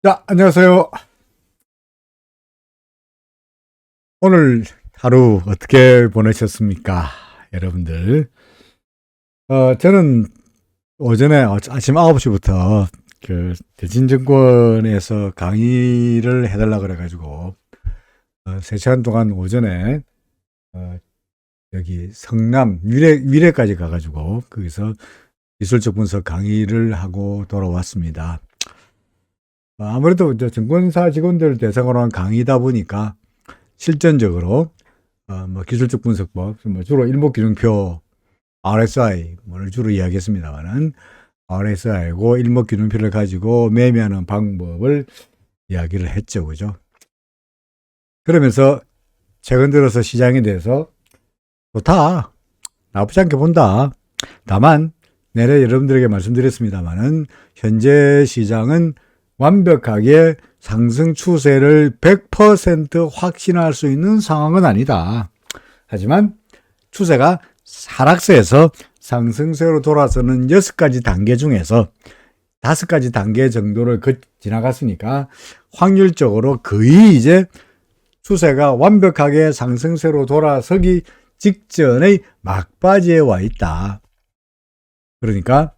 자, 안녕하세요. 오늘 하루 어떻게 보내셨습니까? 여러분들. 저는 오전에 아침 9시부터 대진증권에서 강의를 해달라 그래가지고, 3시간 동안 오전에, 어, 여기 성남 위례까지 가가지고, 거기서 기술적 분석 강의를 하고 돌아왔습니다. 아무래도 이제 증권사 직원들 대상으로 한 강의다 보니까 실전적으로 기술적 분석법, 주로 일목균형표 RSI를 주로 이야기했습니다만은 RSI고 일목균형표를 가지고 매매하는 방법을 이야기를 했죠, 그죠? 그러면서 최근 들어서 시장에 대해서 좋다, 나쁘지 않게 본다. 다만 내래 여러분들에게 말씀드렸습니다만은 현재 시장은 완벽하게 상승 추세를 100% 확신할 수 있는 상황은 아니다. 하지만 추세가 하락세에서 상승세로 돌아서는 6가지 단계 중에서 5가지 단계 정도를 지나갔으니까 확률적으로 거의 이제 추세가 완벽하게 상승세로 돌아서기 직전의 막바지에 와 있다. 그러니까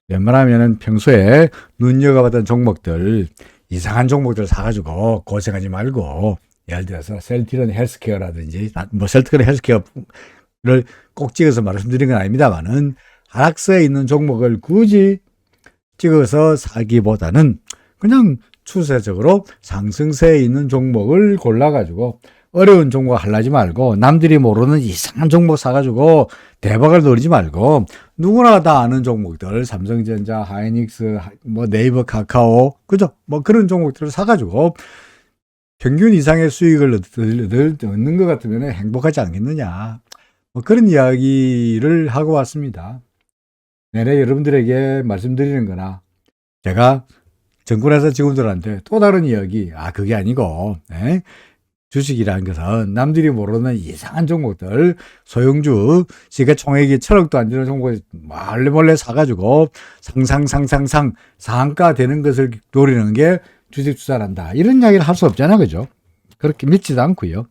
웬만하면 평소에 눈여겨봤던 종목들, 이상한 종목들 사가지고 고생하지 말고, 예를 들어서 셀트리온 헬스케어라든지, 셀트리온 헬스케어를 꼭 찍어서 말씀드린 건 아닙니다만은, 하락세에 있는 종목을 굳이 찍어서 사기보다는 그냥 추세적으로 상승세에 있는 종목을 골라가지고, 어려운 종목 하려지 말고 남들이 모르는 이상한 종목 사가지고 대박을 노리지 말고 누구나 다 아는 종목들, 삼성전자, 하이닉스, 네이버, 카카오, 그죠? 그런 종목들을 사가지고 평균 이상의 수익을 얻는 것 같으면 행복하지 않겠느냐. 그런 이야기를 하고 왔습니다. 내내 여러분들에게 말씀드리는 거나 제가 증권회사 직원들한테 또 다른 이야기, 그게 아니고, 주식이라는 것은 남들이 모르는 이상한 종목들, 소형주, 시가총액이 1,000억도 안 되는 종목을 몰래 사가지고 상한가 되는 것을 노리는 게 주식 투자란다. 이런 이야기를 할 수 없잖아요. 그죠? 그렇게 믿지도 않고요.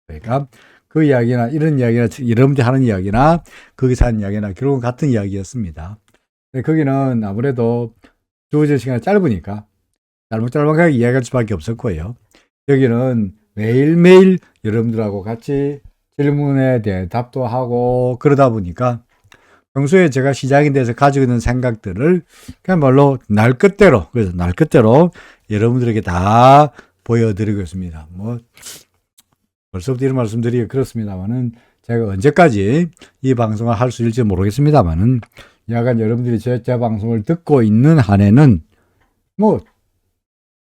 그러니까 그 이야기나 이런 이야기나 여러분들이 하는 이야기나 거기서 하는 이야기나 결국은 같은 이야기였습니다. 거기는 아무래도 주어진 시간이 짧으니까 짤막짤막하게 이야기할 수밖에 없을 거예요. 여기는 매일매일 여러분들하고 같이 질문에 대답도 하고 그러다 보니까 평소에 제가 시장에 대해서 가지고 있는 생각들을 그야말로 그래서 날 끝대로 여러분들에게 다 보여드리고 있습니다. 벌써부터 이런 말씀드리기 그렇습니다만은 제가 언제까지 이 방송을 할 수 있을지 모르겠습니다만은 약간 여러분들이 제 방송을 듣고 있는 한에는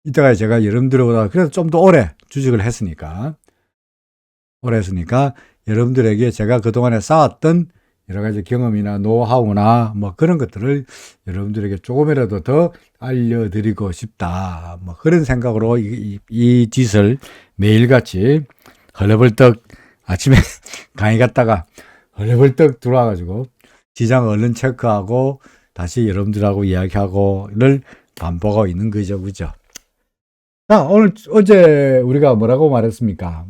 이따가 제가 여러분들보다 그래도 좀 더 오래 주식을 했으니까 여러분들에게 제가 그동안에 쌓았던 여러 가지 경험이나 노하우나 그런 것들을 여러분들에게 조금이라도 더 알려드리고 싶다. 그런 생각으로 이 짓을 매일같이 헐레벌떡 아침에 강의 갔다가 헐레벌떡 들어와가지고 시장 얼른 체크하고 다시 여러분들하고 이야기하고를 반복하고 있는 거죠. 그죠? 자, 어제 우리가 뭐라고 말했습니까?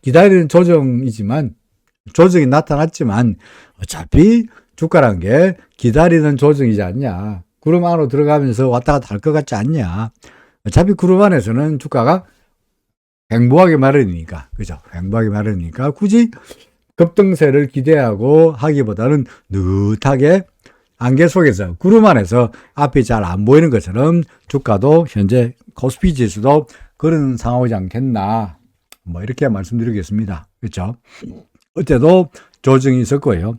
기다리는 조정이지만, 조정이 나타났지만, 어차피 주가란 게 기다리는 조정이지 않냐. 구름 안으로 들어가면서 왔다 갔다 할 것 같지 않냐. 어차피 구름 안에서는 주가가 횡보하기 마련이니까, 그죠? 횡보하기 마련이니까 굳이 급등세를 기대하고 하기보다는 느긋하게 안개 속에서 구름 안에서 앞이 잘 안 보이는 것처럼 주가도 현재 코스피 지수도 그런 상황이지 않겠나 이렇게 말씀드리겠습니다. 그렇죠? 어제도 조정이 있을 거예요.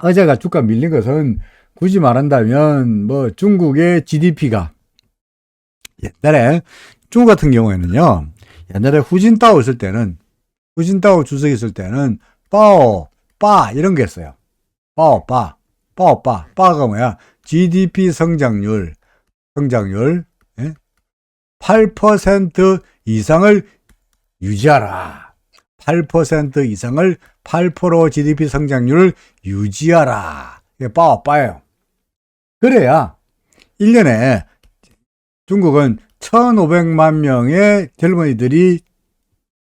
어제가 주가 밀린 것은 굳이 말한다면 중국의 GDP가 옛날에 중국 같은 경우에는요, 옛날에 후진타오 있을 때는 후진타오 주석이 있을 때는 빠 이런 게 있어요. 빠가 뭐야? GDP 성장률 8% 이상을 유지하라. 8% 이상을 8% GDP 성장률을 유지하라. 이게 빠예요. 그래야 1년에 중국은 1,500만 명의 젊은이들이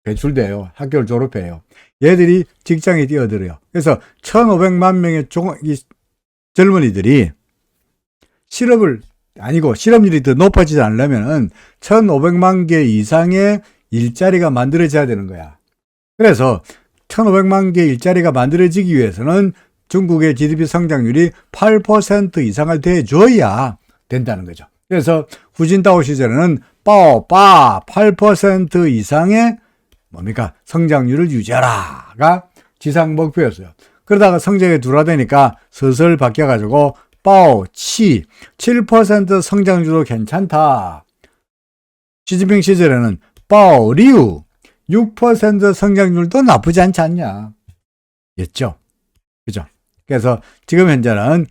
배출돼요. 학교를 졸업해요. 얘들이 직장에 뛰어들어요. 그래서 1,500만 명의 젊은이들이 실업률이 더 높아지지 않으려면 1,500만 개 이상의 일자리가 만들어져야 되는 거야. 그래서 1,500만 개 일자리가 만들어지기 위해서는 중국의 GDP 성장률이 8% 이상을 돼줘야 된다는 거죠. 그래서 후진타오 시절에는 8% 이상의 성장률을 유지하라가 지상 목표였어요. 그러다가 성장이 둔화되니까 슬슬 바뀌어가지고 7% 성장률도 괜찮다. 시진핑 시절에는 6% 성장률도 나쁘지 않지 않냐. 였죠. 그죠? 그래서 지금 현재는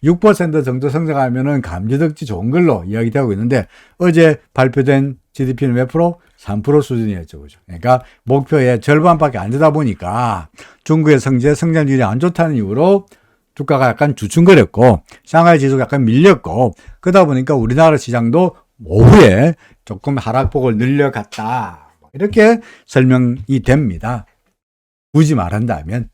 6% 정도 성장하면은 감지덕지 좋은 걸로 이야기되고 있는데 어제 발표된 GDP는 몇 프로? 3% 수준이었죠. 그죠? 그러니까 목표의 절반밖에 안 되다 보니까 중국의 성장률이 안 좋다는 이유로 주가가 약간 주춤거렸고 상하이 지수가 약간 밀렸고 그러다 보니까 우리나라 시장도 오후에 조금 하락폭을 늘려갔다. 이렇게 설명이 됩니다. 굳이 말한다면.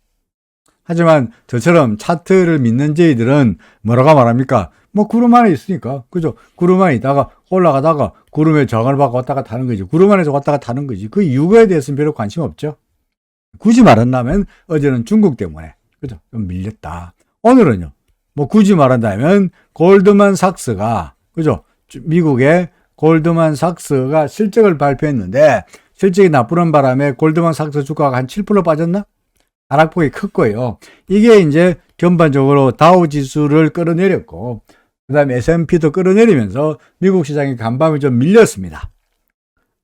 하지만 저처럼 차트를 믿는 저희들은 뭐라고 말합니까? 구름 안에 있으니까. 그죠? 구름 안에 있다가 올라가다가 구름에 저항을 받고 왔다가 타는 거지. 구름 안에서 왔다가 타는 거지. 그 이유에 대해서는 별로 관심 없죠. 굳이 말한다면 어제는 중국 때문에. 그죠? 좀 밀렸다. 오늘은요. 굳이 말한다면 골드만삭스가 그죠? 미국의 골드만삭스가 실적을 발표했는데 실적이 나쁘는 바람에 골드만삭스 주가가 한 7% 빠졌나? 하락폭이 컸고요. 이게 이제 전반적으로 다우 지수를 끌어내렸고 그 다음에 S&P도 끌어내리면서 미국 시장이 간밤에 좀 밀렸습니다.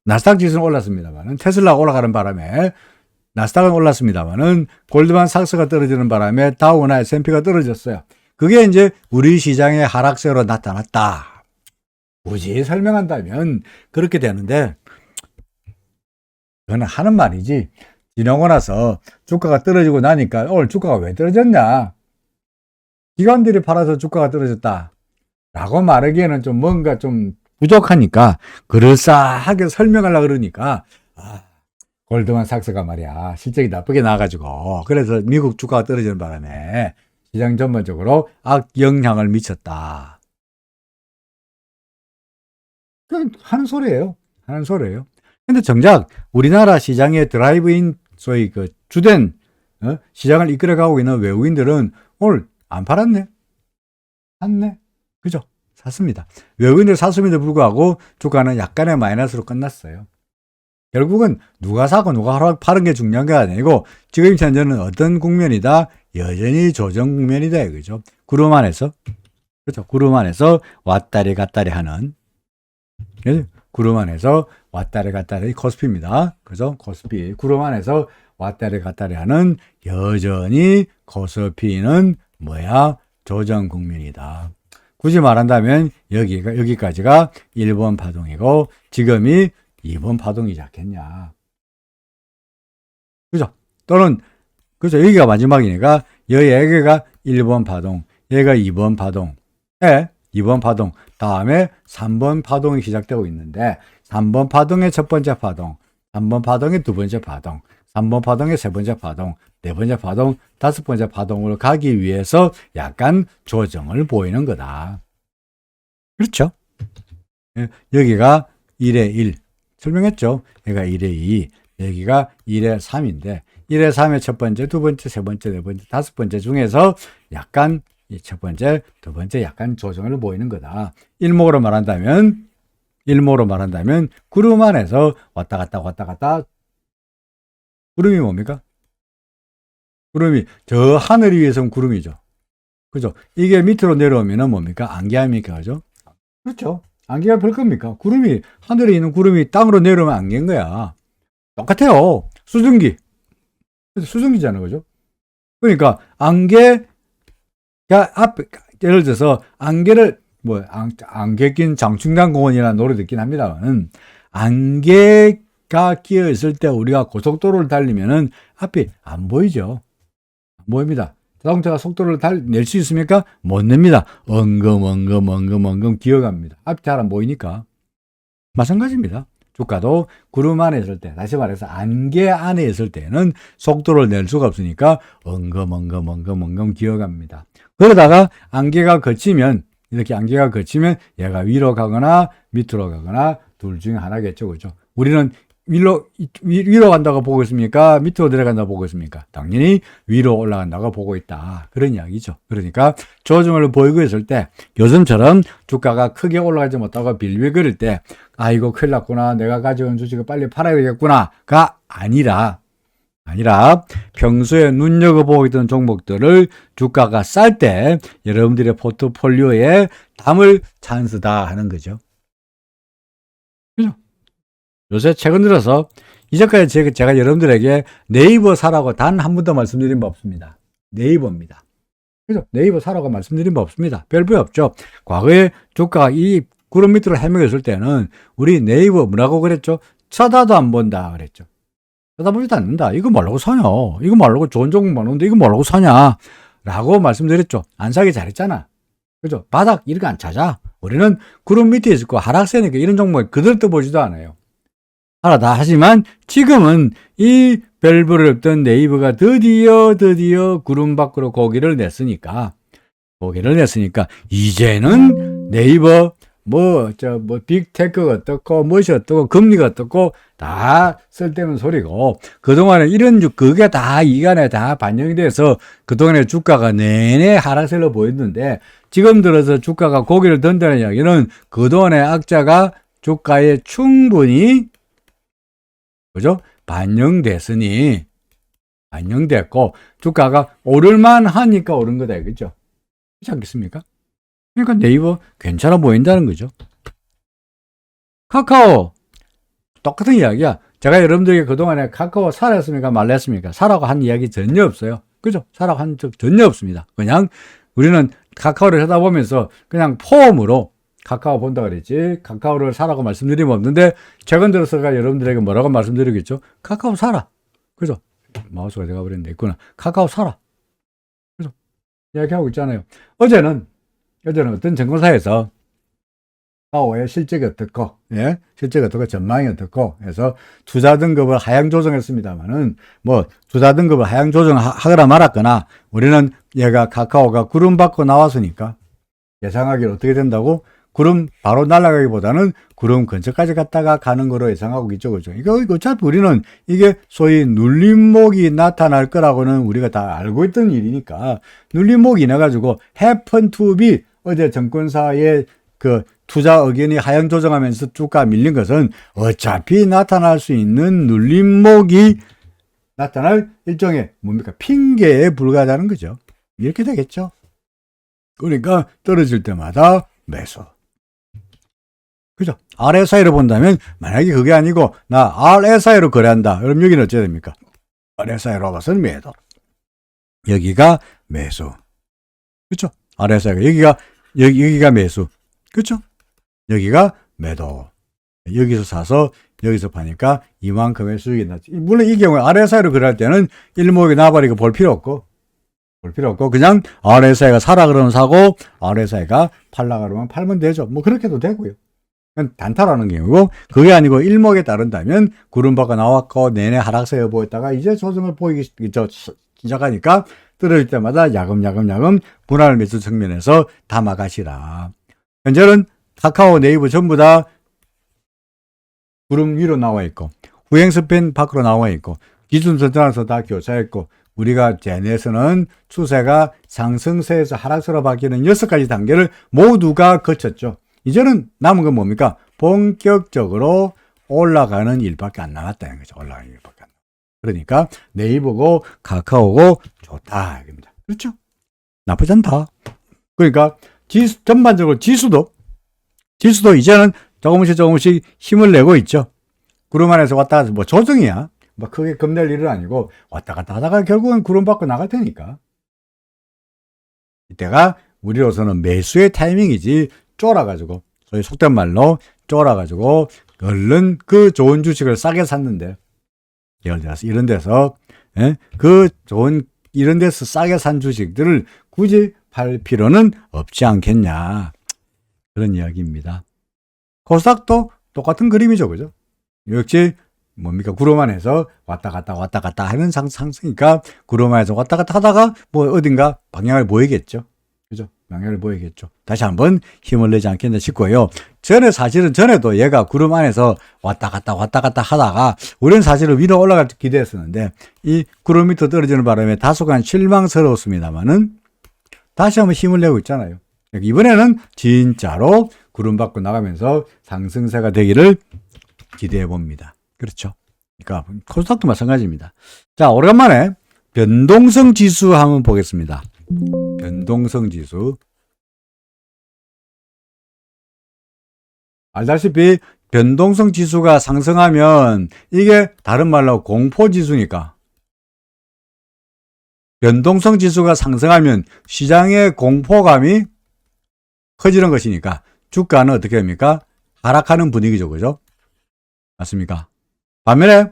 나스닥 지수는 올랐습니다만은 테슬라가 올라가는 바람에 나스닥은 올랐습니다만은 골드만삭스가 떨어지는 바람에 다우나 S&P가 떨어졌어요. 그게 이제 우리 시장의 하락세로 나타났다. 굳이 설명한다면 그렇게 되는데 저는 하는 말이지 지나고 나서 주가가 떨어지고 나니까 오늘 주가가 왜 떨어졌냐? 기관들이 팔아서 주가가 떨어졌다. 라고 말하기에는 좀 뭔가 좀 부족하니까 그럴싸하게 설명하려고 그러니까 골드만삭스가 말이야 실적이 나쁘게 나와가지고 그래서 미국 주가가 떨어지는 바람에 시장 전반적으로 악영향을 미쳤다. 하는 소리예요. 근데 정작 우리나라 시장의 드라이브인 소위 그 주된 시장을 이끌어가고 있는 외국인들은 오늘 안 팔았네. 샀네. 그죠? 샀습니다. 외국인들 샀음에도 불구하고 주가는 약간의 마이너스로 끝났어요. 결국은 누가 사고 누가 파는 게 중요한 게 아니고 지금 현재는 어떤 국면이다? 여전히 조정 국면이다. 그죠? 구름 안에서 그렇죠? 구름 안에서 왔다리 갔다리 하는 구름 안에서 왔다리 갔다리 코스피입니다. 그죠? 코스피 구름 안에서 왔다리 갔다리 하는 여전히 코스피는 조정 국면이다. 굳이 말한다면 여기까지가 1번 파동이고 지금이 2번 파동이지 않겠냐. 그죠? 또는 그죠? 여기가 마지막이니까 여기가 1번 파동, 얘가 2번 파동. 2번 파동, 다음에 3번 파동이 시작되고 있는데 3번 파동의 첫 번째 파동, 3번 파동의 두 번째 파동, 3번 파동의 세 번째 파동, 네 번째 파동, 다섯 번째 파동으로 가기 위해서 약간 조정을 보이는 거다. 그렇죠? 여기가 1의 1 설명했죠? 여기가 1의 2, 여기가 1의 3인데 1의 3의 첫 번째, 두 번째, 세 번째, 네 번째, 다섯 번째 중에서 약간 첫 번째, 두 번째 약간 조정을 보이는 거다. 일목으로 말한다면 구름 안에서 왔다 갔다. 구름이 뭡니까? 구름이 저 하늘 위에서는 구름이죠. 그죠? 이게 밑으로 내려오면은 뭡니까? 안개입니까? 그죠? 그렇죠. 안개가 별 겁니까? 하늘에 있는 구름이 땅으로 내려오면 안개인 거야. 똑같아요. 수증기잖아요. 그죠? 그러니까 안개 예를 들어서 안개를 안개 낀 장충당공원이라는 노래 듣긴 합니다만 안개가 끼어 있을 때 우리가 고속도로를 달리면은 앞이 안 보이죠. 안 보입니다. 자동차가 속도를 낼 수 있습니까? 못 냅니다. 엉금 기어갑니다. 앞이 잘 안 보이니까. 마찬가지입니다. 주가도 구름 안에 있을 때, 다시 말해서 안개 안에 있을 때는 속도를 낼 수가 없으니까 엉금 기어갑니다. 그러다가 안개가 걷히면, 이렇게 안개가 걷히면 얘가 위로 가거나 밑으로 가거나 둘 중에 하나겠죠. 그죠? 우리는 위로 간다고 보고 있습니까? 밑으로 내려간다고 보고 있습니까? 당연히 위로 올라간다고 보고 있다. 그런 이야기죠. 그러니까 조정을 보이고 있을 때 요즘처럼 주가가 크게 올라가지 못하고 빌빌거릴 때 아이고 큰일 났구나. 내가 가지고 있는 주식을 빨리 팔아야 되겠구나가 아니라 평소에 눈여겨보고 있던 종목들을 주가가 쌀 때 여러분들의 포트폴리오에 담을 찬스다 하는 거죠. 그죠? 요새 최근 들어서 이제까지 제가 여러분들에게 네이버 사라고 단 한 번도 말씀드린 바 없습니다. 네이버입니다. 그죠? 네이버 사라고 말씀드린 바 없습니다. 별거 없죠. 과거에 주가가 이 구름 밑으로 헤매고 있을 때는 우리 네이버 뭐라고 그랬죠? 쳐다도 안 본다 그랬죠. 쳐다보지도 않는다. 이거 말라고 사냐? 이거 말라고 좋은 종목 많은데 이거 말라고 사냐? 라고 말씀드렸죠. 안 사기 잘했잖아. 그죠? 바닥 이렇게 안 찾아. 우리는 구름 밑에 있고 하락세니까 이런 종목 그들 떠보지도 않아요. 알아다 하지만 지금은 이 별볼을 없던 네이버가 드디어 구름 밖으로 고개를 냈으니까 이제는 네이버 빅테크가 어떻고 무엇이 어떻고 금리가 어떻고 다 쓸데없는 소리고 그동안에 그게 다 이간에 다 반영이 돼서 그동안에 주가가 내내 하락세로 보였는데 지금 들어서 주가가 고개를 든다는 이야기는 그동안의 악재가 주가에 충분히 그죠? 반영됐고 주가가 오를만 하니까 오른 거다 이거죠. 그렇지 않겠습니까? 그러니까 네이버 괜찮아 보인다는 거죠. 카카오 똑같은 이야기야. 제가 여러분들에게 그동안에 카카오 사랬습니까 말랬습니까? 사라고 한 이야기 전혀 없어요. 그죠? 사라고 한 적 전혀 없습니다. 그냥 우리는 카카오를 쳐다보면서 그냥 폼으로 카카오 본다 그랬지 카카오를 사라고 말씀드리면 없는데 최근 들어서가 여러분들에게 뭐라고 말씀드리겠죠? 카카오 사라. 그죠? 마우스가 제가 버렸는데 있구나. 카카오 사라. 그죠? 이야기하고 있잖아요. 어제는 어떤 증권사에서 카카오의 실적이 어떻고, 실적이 어떻고, 전망이 어떻고, 해서 투자 등급을 하향 조정했습니다만은, 투자 등급을 하향 조정하거나 말았거나, 우리는 얘가 카카오가 구름 밖으로 나왔으니까, 예상하기를 어떻게 된다고? 구름 바로 날아가기보다는 구름 근처까지 갔다가 가는 거로 예상하고 있죠. 그죠? 이거 어차피 우리는 이게 소위 눌림목이 나타날 거라고는 우리가 다 알고 있던 일이니까, 눌림목이 나가지고, happen to be, 어제 증권사의 그 투자 의견이 하향 조정하면서 주가 밀린 것은 어차피 나타날 수 있는 눌림목이 나타날 일종의 핑계에 불과하다는 거죠. 이렇게 되겠죠. 그러니까 떨어질 때마다 매수. 그죠? RSI로 본다면 만약에 그게 아니고 나 RSI로 거래한다. 그럼 여기는 어찌 됩니까? RSI로 봐서는 매도. 여기가 매수. 그렇죠? RSI가 여기가 매수. 그렇죠? 여기가 매도. 여기서 사서 여기서 파니까 이만큼의 수익이 났지. 물론 이 경우에 RSI로 거래할 때는 일목이 나발이고 볼 필요 없고 그냥 RSI가 사라 그러면 사고 RSI가 팔라 그러면 팔면 되죠. 그렇게 해도 되고요. 단타라는 경우고 그게 아니고 일목에 따른다면 구름 밖에 나왔고 내내 하락세에 보였다가 이제 조정을 보이기 시작하니까 떨어질 때마다 야금야금 분할 매수 측면에서 담아가시라. 현재는 카카오, 네이버 전부 다 구름 위로 나와 있고 후행스팬 밖으로 나와 있고 기준선전에서 다 교차했고 우리가 제네에서는 추세가 상승세에서 하락세로 바뀌는 6가지 단계를 모두가 거쳤죠. 이제는 남은 건 뭡니까? 본격적으로 올라가는 일밖에 안 남았다는 거죠. 올라가는 일밖에 안 남았다. 그러니까 네이버고 카카오고 좋다 이겁니다. 그렇죠? 나쁘지 않다. 그러니까 전반적으로 지수도 이제는 조금씩 힘을 내고 있죠. 구름 안에서 왔다 갔다 조정이야. 크게 겁낼 일은 아니고 왔다 갔다 하다가 결국은 구름 밖으로 나갈 테니까. 이때가 우리로서는 매수의 타이밍이지 쫄아가지고 소위 속된 말로 쫄아가지고 얼른 그 좋은 주식을 싸게 샀는데 예를 들어서 이런 데서 그 좋은 이런 데서 싸게 산 주식들을 굳이 팔 필요는 없지 않겠냐. 그런 이야기입니다. 코스닥도 똑같은 그림이죠. 그죠? 역시 뭡니까? 구름 안에서 왔다 갔다 하는 상승이니까 구름 안에서 왔다 갔다 하다가 뭐 어딘가 방향을 보이겠죠. 그죠? 방향을 보이겠죠. 다시 한번 힘을 내지 않겠나 싶고요. 사실은 전에도 얘가 구름 안에서 왔다 갔다 하다가 우리는 사실은 위로 올라갈 때 기대했었는데 이 구름 밑으로 떨어지는 바람에 다소간 실망스러웠습니다만은 다시 한번 힘을 내고 있잖아요. 이번에는 진짜로 구름 밖으로 나가면서 상승세가 되기를 기대해 봅니다. 그렇죠. 그러니까 코스닥도 마찬가지입니다. 자, 오랜만에 변동성 지수 한번 보겠습니다. 변동성 지수. 알다시피 변동성 지수가 상승하면 이게 다른 말로 공포 지수니까. 변동성 지수가 상승하면 시장의 공포감이 커지는 것이니까 주가는 어떻게 됩니까? 하락하는 분위기죠. 그죠? 맞습니까? 반면에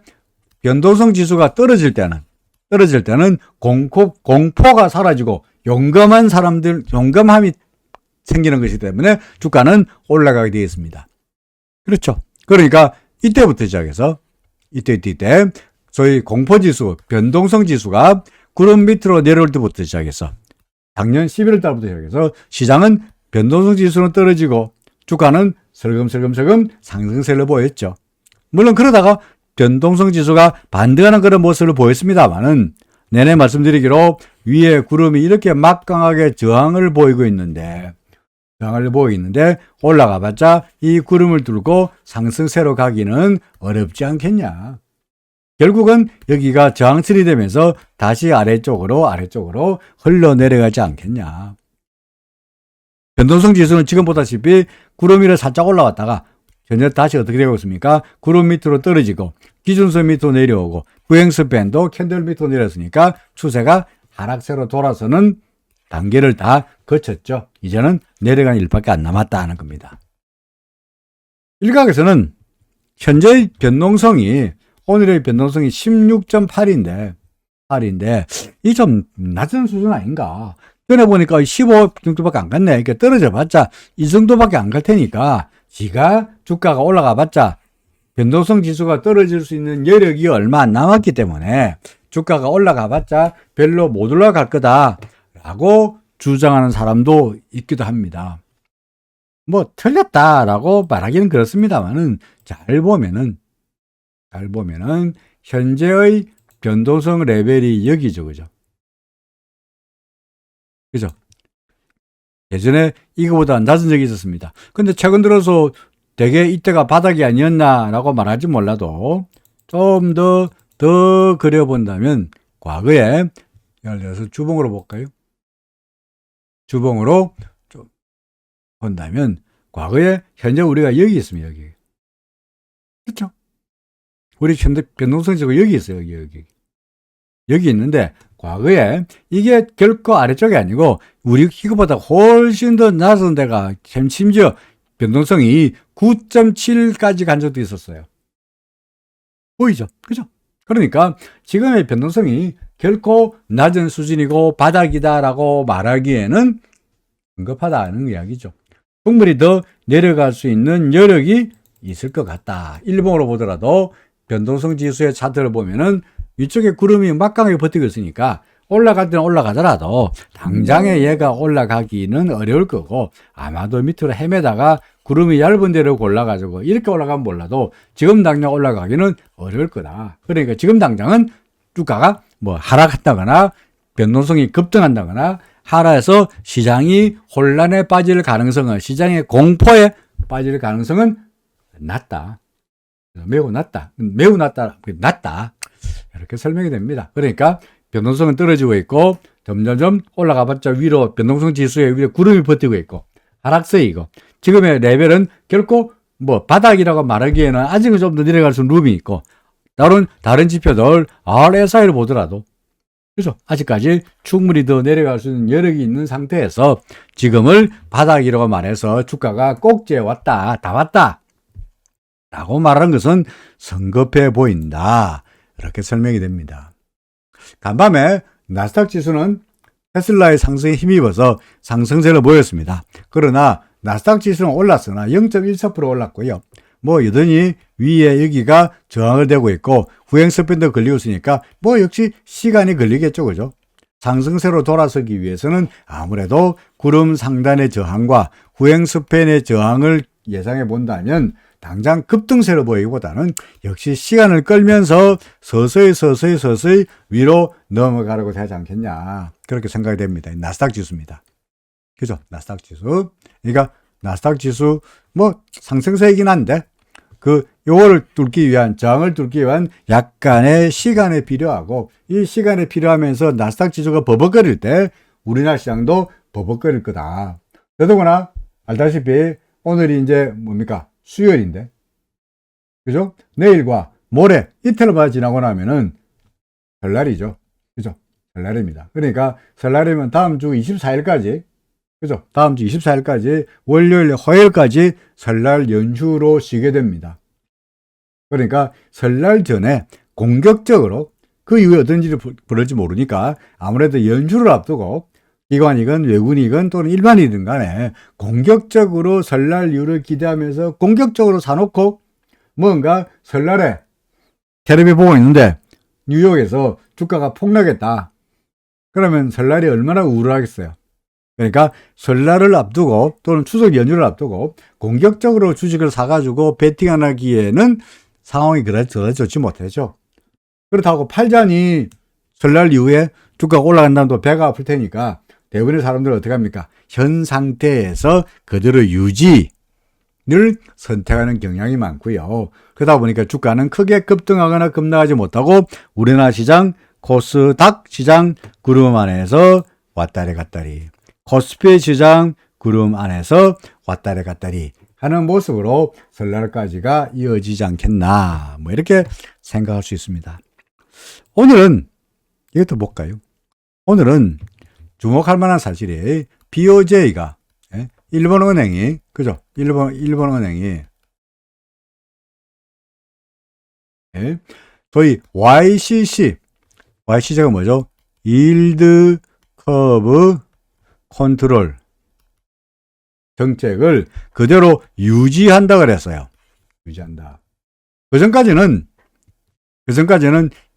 변동성 지수가 떨어질 때는 공포가 사라지고 용감함이 생기는 것이기 때문에 주가는 올라가게 되어 있습니다. 그렇죠. 그러니까 이때부터 시작해서 이때 소위 공포지수, 변동성 지수가 구름 밑으로 내려올 때부터 시작해서 작년 11월 달부터 시작해서 시장은 변동성 지수는 떨어지고 주가는 슬금슬금 상승세를 보였죠. 물론 그러다가 변동성 지수가 반등하는 그런 모습을 보였습니다만은 내내 말씀드리기로 위에 구름이 이렇게 막강하게 저항을 보이고 있는데 올라가 봤자 이 구름을 뚫고 상승세로 가기는 어렵지 않겠냐. 결국은 여기가 저항선이 되면서 다시 아래쪽으로 흘러내려가지 않겠냐. 변동성 지수는 지금 보다시피 구름 위로 살짝 올라왔다가 현재 다시 어떻게 되고 있습니까? 구름 밑으로 떨어지고 기준선 밑으로 내려오고 구행스 밴도 캔들 밑으로 내렸으니까 추세가 하락세로 돌아서는 단계를 다 거쳤죠. 이제는 내려간 일밖에 안 남았다 하는 겁니다. 일각에서는 현재의 변동성이 오늘의 변동성이 16.8인데 이 좀 낮은 수준 아닌가. 전에 보니까 15 정도밖에 안 갔네. 그러니까 떨어져 봤자 이 정도밖에 안 갈 테니까 주가가 올라가 봤자 변동성 지수가 떨어질 수 있는 여력이 얼마 안 남았기 때문에 주가가 올라가 봤자 별로 못 올라갈 거다라고 주장하는 사람도 있기도 합니다. 뭐 틀렸다라고 말하기는 그렇습니다만은 잘 보면은 현재의 변동성 레벨이 여기죠. 그죠? 예전에 이거보다 낮은 적이 있었습니다. 근데 최근 들어서 되게 이때가 바닥이 아니었나라고 말하지 몰라도 좀 더 그려본다면 과거에 예를 들어서 주봉으로 볼까요? 주봉으로 좀 본다면 과거에 현재 우리가 여기 있습니다. 여기. 그렇죠? 우리 현재 변동성 지수가 여기 있어요. 여기 있는데 과거에 이게 결코 아래쪽이 아니고 우리 이거보다 훨씬 더 낮은 데가 심지어 변동성이 9.7까지 간 적도 있었어요. 보이죠? 그죠? 그러니까 지금의 변동성이 결코 낮은 수준이고 바닥이다라고 말하기에는 성급하다는 이야기죠. 충분히 더 내려갈 수 있는 여력이 있을 것 같다. 일봉으로 보더라도 변동성 지수의 차트를 보면은 위쪽에 구름이 막강하게 버티고 있으니까 올라갈 때는 올라가더라도 당장에 얘가 올라가기는 어려울 거고 아마도 밑으로 헤매다가 구름이 얇은 데로 골라가지고 이렇게 올라가면 몰라도 지금 당장 올라가기는 어려울 거다. 그러니까 지금 당장은 주가가 뭐 하락한다거나 변동성이 급등한다거나 하락해서 시장이 혼란에 빠질 가능성은 시장의 공포에 빠질 가능성은 낮다. 매우 낮다. 이렇게 설명이 됩니다. 그러니까 변동성은 떨어지고 있고 점점점 올라가봤자 위로 변동성 지수에 위에 구름이 버티고 있고 하락세이고 지금의 레벨은 결코 뭐 바닥이라고 말하기에는 아직은 좀 더 내려갈 수 있는 룸이 있고 다른 지표들 RSI를 보더라도 그래서 아직까지 충분히 더 내려갈 수 있는 여력이 있는 상태에서 지금을 바닥이라고 말해서 주가가 꼭지에 왔다 다 왔다 라고 말하는 것은 성급해 보인다. 이렇게 설명이 됩니다. 간밤에 나스닥 지수는 테슬라의 상승에 힘입어서 상승세로 보였습니다. 그러나 나스닥 지수는 올랐으나 0.14% 올랐고요. 뭐 여전히 위에 여기가 저항을 되고 있고 후행 스팬도 걸리고 있으니까 뭐 역시 시간이 걸리겠죠. 그죠? 상승세로 돌아서기 위해서는 아무래도 구름 상단의 저항과 후행 스팬의 저항을 예상해 본다면 당장 급등세로 보이기보다는 역시 시간을 끌면서 서서히 위로 넘어가려고 되지 않겠냐. 그렇게 생각이 됩니다. 나스닥 지수입니다. 그죠? 나스닥 지수. 그러니까 나스닥 지수 뭐 상승세이긴 한데 요거를 뚫기 위한, 저항을 뚫기 위한 약간의 시간이 필요하고, 이 시간이 필요하면서 나스닥 지수가 버벅거릴 때 우리나라 시장도 버벅거릴 거다. 더더구나 알다시피 오늘이 이제 뭡니까? 수요일인데. 그죠? 내일과 모레 이틀만 지나고 나면은 설날이죠. 그죠? 설날입니다. 그러니까 설날이면 다음 주 24일까지, 그죠? 다음 주 24일까지, 월요일, 화요일까지 설날 연휴로 쉬게 됩니다. 그러니까 설날 전에 공격적으로 그 이후에 어떤 일이 벌어질지 모르니까 아무래도 연휴를 앞두고 기관이건 외국인이건 또는 일반인이든 간에 공격적으로 설날 이후를 기대하면서 공격적으로 사놓고 뭔가 설날에 텔레비 보고 있는데 뉴욕에서 주가가 폭락했다. 그러면 설날이 얼마나 우울하겠어요. 그러니까 설날을 앞두고 또는 추석 연휴를 앞두고 공격적으로 주식을 사가지고 베팅하기에는 상황이 그다지 좋지 못하죠. 그렇다고 팔자니 설날 이후에 주가가 올라간다면 또 배가 아플 테니까 대부분의 사람들은 어떻게 합니까? 현 상태에서 그대로 유지를 선택하는 경향이 많고요. 그러다 보니까 주가는 크게 급등하거나 급락하지 못하고 우리나라 시장, 코스닥 시장 구름 안에서 왔다리 갔다리, 코스피 시장 구름 안에서 왔다리 갔다리 하는 모습으로 설날까지가 이어지지 않겠나, 뭐 이렇게 생각할 수 있습니다. 오늘은 이것도 볼까요? 오늘은 주목할 만한 사실이 BOJ가 일본은행이, 그죠? 일본은행이 소위 YCC가 뭐죠? Yield Curve Control 정책을 그대로 유지한다 그랬어요. 유지한다. 그 전까지는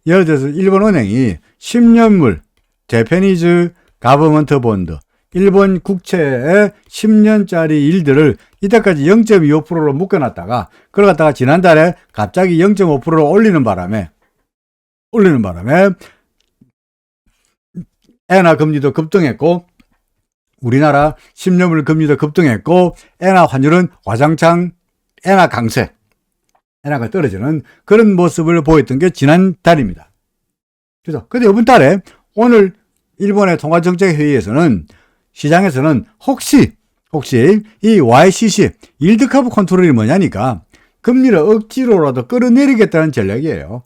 예를 들어서 일본은행이 10년물 제페니즈 가버먼트 본드, 일본 국채의 10년짜리 일들을 이때까지 0.25%로 묶어놨다가 그걸 갖다가 지난달에 갑자기 0.5%로 올리는 바람에 엔화 금리도 급등했고 우리나라 10년물 금리도 급등했고 엔화 환율은 와장창 엔화 강세, 엔화가 떨어지는 그런 모습을 보였던 게 지난달입니다. 그죠? 근데 이번 달에 오늘 일본의 통화정책회의에서는 시장에서는 혹시 이 YCC 일드 커브 컨트롤이 뭐냐니까 금리를 억지로라도 끌어내리겠다는 전략이에요.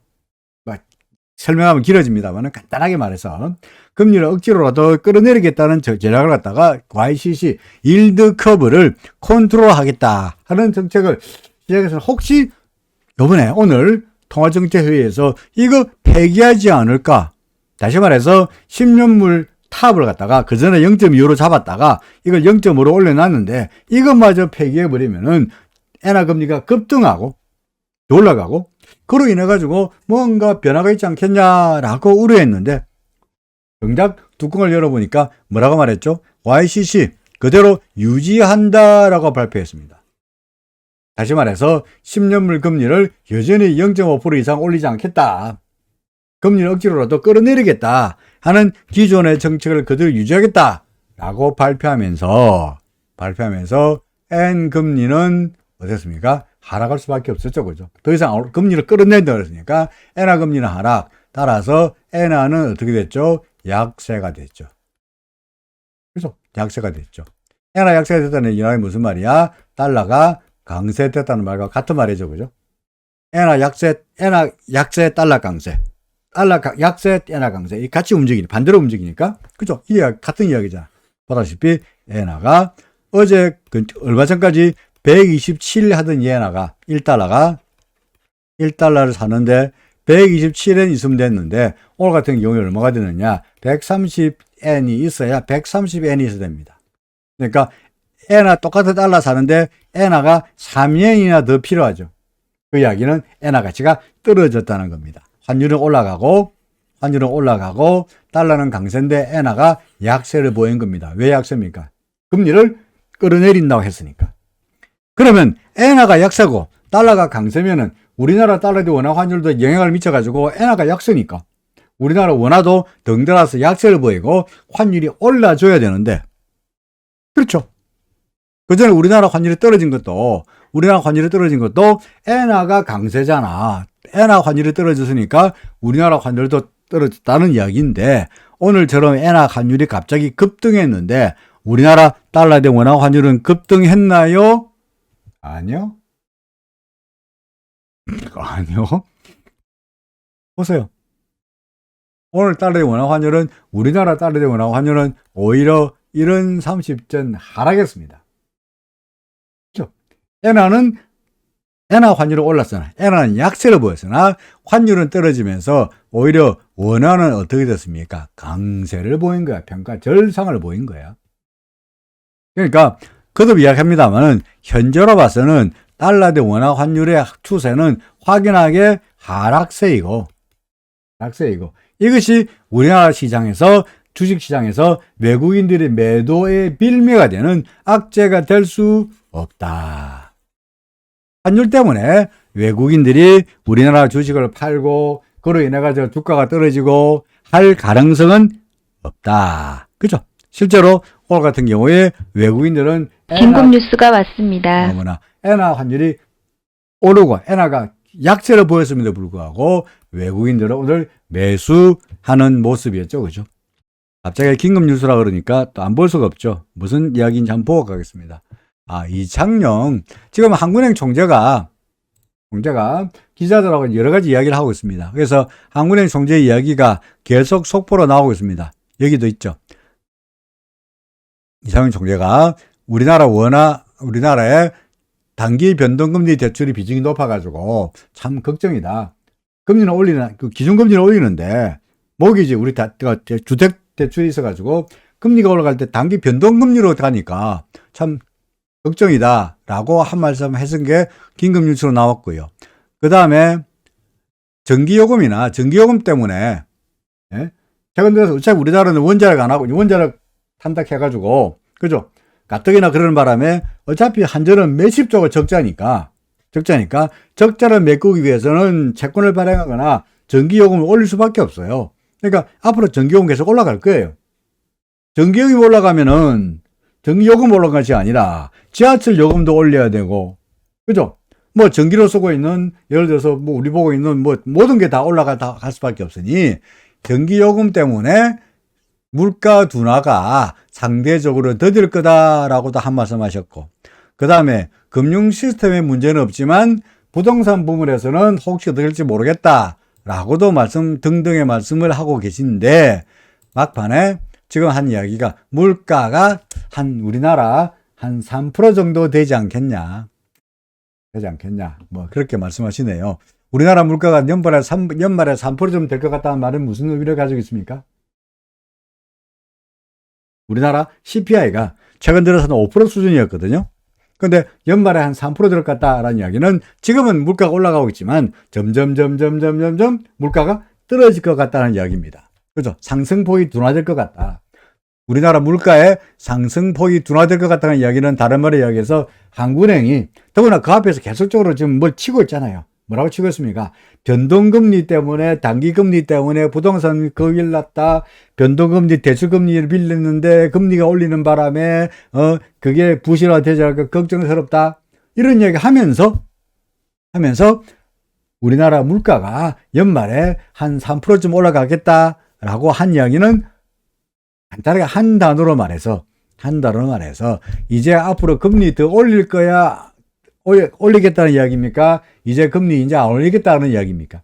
설명하면 길어집니다만 간단하게 말해서 금리를 억지로라도 끌어내리겠다는 전략을 갖다가 YCC 일드 커브를 컨트롤하겠다 하는 정책을 시장에서 혹시 이번에 오늘 통화정책회의에서 이거 폐기하지 않을까? 다시 말해서 10년물 탑을 갖다가 그 전에 0.25로 잡았다가 이걸 0.5로 올려놨는데 이것마저 폐기해버리면은 엔화 금리가 급등하고 올라가고 그로 인해 가지고 뭔가 변화가 있지 않겠냐라고 우려했는데 정작 뚜껑을 열어보니까 뭐라고 말했죠? YCC 그대로 유지한다라고 발표했습니다. 다시 말해서 10년물 금리를 여전히 0.5% 이상 올리지 않겠다. 금리를 억지로라도 끌어내리겠다 하는 기존의 정책을 그대로 유지하겠다라고 발표하면서 N금리는 어땠습니까? 하락할 수밖에 없었죠. 그죠? 더 이상 금리를 끌어낸다 그랬으니까 엔화 금리는 하락, 따라서 엔화는 어떻게 됐죠? 약세가 됐죠. 그죠? 약세가 됐죠. 엔화 약세가 됐다는 이 말이 무슨 말이야? 달러가 강세됐다는 말과 같은 말이죠. 그죠? 엔화 약세, 달러 강세. 달러 약세, 엔화 강세. 같이 반대로 움직이니까. 그죠? 같은 이야기잖아. 보다시피 엔화가 어제 얼마 전까지 127 하던 엔화가 1달러를 사는데 127엔 있으면 됐는데 오늘 같은 경우에 얼마가 되느냐? 130엔이 있어야 130엔이 있어야 됩니다. 그러니까 엔화 똑같은 달러 사는데 엔화가 3엔이나 더 필요하죠. 그 이야기는 엔화 가치가 떨어졌다는 겁니다. 환율은 올라가고 달러는 강세인데 엔화가 약세를 보인 겁니다. 왜 약세입니까? 금리를 끌어내린다고 했으니까. 그러면 엔화가 약세고 달러가 강세면은 우리나라 달러 대 원화 환율도 영향을 미쳐가지고 엔화가 약세니까 우리나라 원화도 덩달아서 약세를 보이고 환율이 올라줘야 되는데, 그렇죠. 그전에 우리나라 환율이 떨어진 것도 엔화가 강세잖아. 엔화 환율이 떨어졌으니까 우리나라 환율도 떨어졌다는 이야기인데, 오늘처럼 엔화 환율이 갑자기 급등했는데 우리나라 달러 대 원화 환율은 급등했나요? 아니요. 보세요. 오늘 달러 대 원화 환율은 우리나라 달러 대 원화 환율은 오히려 1원30전 하락했습니다. 그렇죠? 엔화 환율은 올랐잖아. 엔화는 약세를 보였으나 환율은 떨어지면서 오히려 원화는 어떻게 됐습니까? 강세를 보인 거야. 평가 절상을 보인 거야. 그러니까 거듭 이야기합니다만은 현재로 봐서는 달러 대 원화 환율의 추세는 확연하게 하락세이고 이것이 우리나라 시장에서 주식시장에서 외국인들의 매도의 빌미가 되는 악재가 될 수 없다. 환율 때문에 외국인들이 우리나라 주식을 팔고 그로 인해 가지고 주가가 떨어지고 할 가능성은 없다. 그죠? 실제로 오늘 같은 경우에 외국인들은 긴급 뉴스가 왔습니다. 엔화 환율이 오르고 엔화가 약세를 보였음에도 불구하고 외국인들은 오늘 매수하는 모습이었죠. 그죠? 갑자기 긴급 뉴스라 그러니까 또 안 볼 수가 없죠. 무슨 이야기인지 한번 보고 가겠습니다. 이창용, 지금 한국은행 총재가 기자들하고 여러 가지 이야기를 하고 있습니다. 그래서 한국은행 총재 이야기가 계속 속보로 나오고 있습니다. 여기도 있죠. 이창용 총재가 우리나라의 단기 변동금리 대출이 비중이 높아가지고 참 걱정이다. 기준금리는 올리는데, 모기지, 우리 주택 대출이 있어가지고 금리가 올라갈 때 단기 변동금리로 가니까 참 걱정이다. 라고 한 말씀 했은 게 긴급 뉴스로 나왔고요. 그 다음에 전기요금 때문에, 최근 들어서 어차피 우리나라는 원자력 안 하고 원자력 탄닥해가지고, 그죠? 가뜩이나 그러는 바람에 어차피 한전은 매십적으로 적자니까 적자를 메꾸기 위해서는 채권을 발행하거나 전기요금을 올릴 수밖에 없어요. 그러니까 앞으로 전기요금 계속 올라갈 거예요. 전기요금이 올라가면은 전기요금 올라간 것이 아니라 지하철 요금도 올려야 되고, 그죠? 뭐 전기로 쓰고 있는, 예를 들어서 뭐 우리 보고 있는 뭐 모든 게 다 올라갈 수밖에 없으니 전기요금 때문에 물가 둔화가 상대적으로 더딜 거다라고도 한 말씀 하셨고, 그 다음에 금융 시스템의 문제는 없지만 부동산 부문에서는 혹시 어떻게 될지 모르겠다라고도 등등의 말씀을 하고 계신데, 막판에 지금 한 이야기가 물가가 우리나라 한 3% 정도 되지 않겠냐. 뭐 그렇게 말씀하시네요. 우리나라 물가가 연말에 3% 좀 될 것 같다는 말은 무슨 의미를 가지고 있습니까? 우리나라 CPI가 최근 들어서는 5% 수준이었거든요. 근데 연말에 한 3% 될 것 같다라는 이야기는 지금은 물가가 올라가고 있지만 점점 물가가 떨어질 것 같다는 이야기입니다. 그죠? 상승폭이 둔화될 것 같다. 우리나라 물가의 상승폭이 둔화될 것 같다는 이야기는 다른 말에 이야기해서 한국은행이 더구나 그 앞에서 계속적으로 지금 뭘 치고 있잖아요. 뭐라고 치고 있습니까? 변동금리 때문에, 단기금리 때문에 부동산 거길 났다. 변동금리, 대출금리를 빌렸는데 금리가 올리는 바람에 그게 부실화되지 않을까 걱정스럽다. 이런 이야기 하면서 우리나라 물가가 연말에 한 3%쯤 올라가겠다라고 한 이야기는 간단하게 한 단어로 말해서 이제 앞으로 금리 더 올릴 거야, 올리겠다는 이야기입니까? 이제 금리 이제 안 올리겠다는 이야기입니까?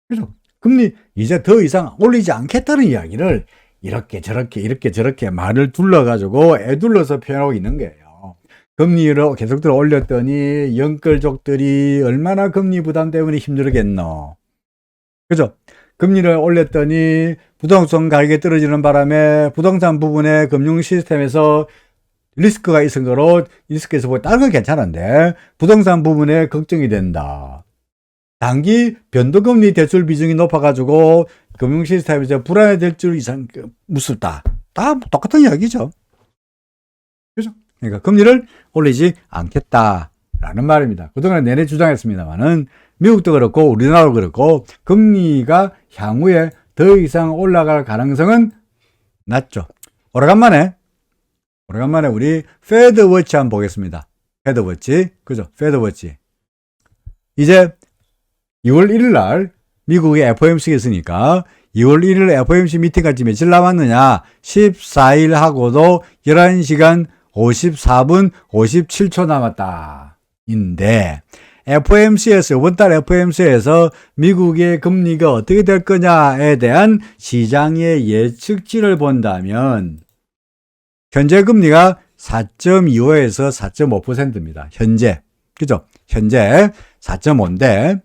그래서 금리 이제 더 이상 올리지 않겠다는 이야기를 이렇게 저렇게 말을 둘러가지고 애둘러서 표현하고 있는 거예요. 금리를 계속적으로 올렸더니 영끌족들이 얼마나 금리 부담 때문에 힘들겠노. 그죠? 금리를 올렸더니 부동산 가격이 떨어지는 바람에 부동산 부분의 금융 시스템에서 리스크가 있은 거로 리스크에서 보고 다른 건 괜찮은데 부동산 부분에 걱정이 된다. 단기 변동금리 대출 비중이 높아가지고 금융 시스템에서 불안해질 줄 이상 무섭다. 다 똑같은 이야기죠. 그죠? 그러니까 금리를 올리지 않겠다라는 말입니다. 그동안 내내 주장했습니다만은 미국도 그렇고 우리나라도 그렇고 금리가 향후에 더 이상 올라갈 가능성은 낮죠. 오래간만에 우리 패드워치 한번 보겠습니다. 패드워치. 그죠? 패드워치. 이제 2월 1일 날 미국의 FOMC가 있으니까 2월 1일 FOMC 미팅까지 며칠 남았느냐? 14일 하고도 11시간 54분 57초 남았다. 인데 FOMC에서 이번 달 FOMC에서 미국의 금리가 어떻게 될 거냐에 대한 시장의 예측치를 본다면 현재 금리가 4.25에서 4.5%입니다. 현재. 그죠? 현재 4.5인데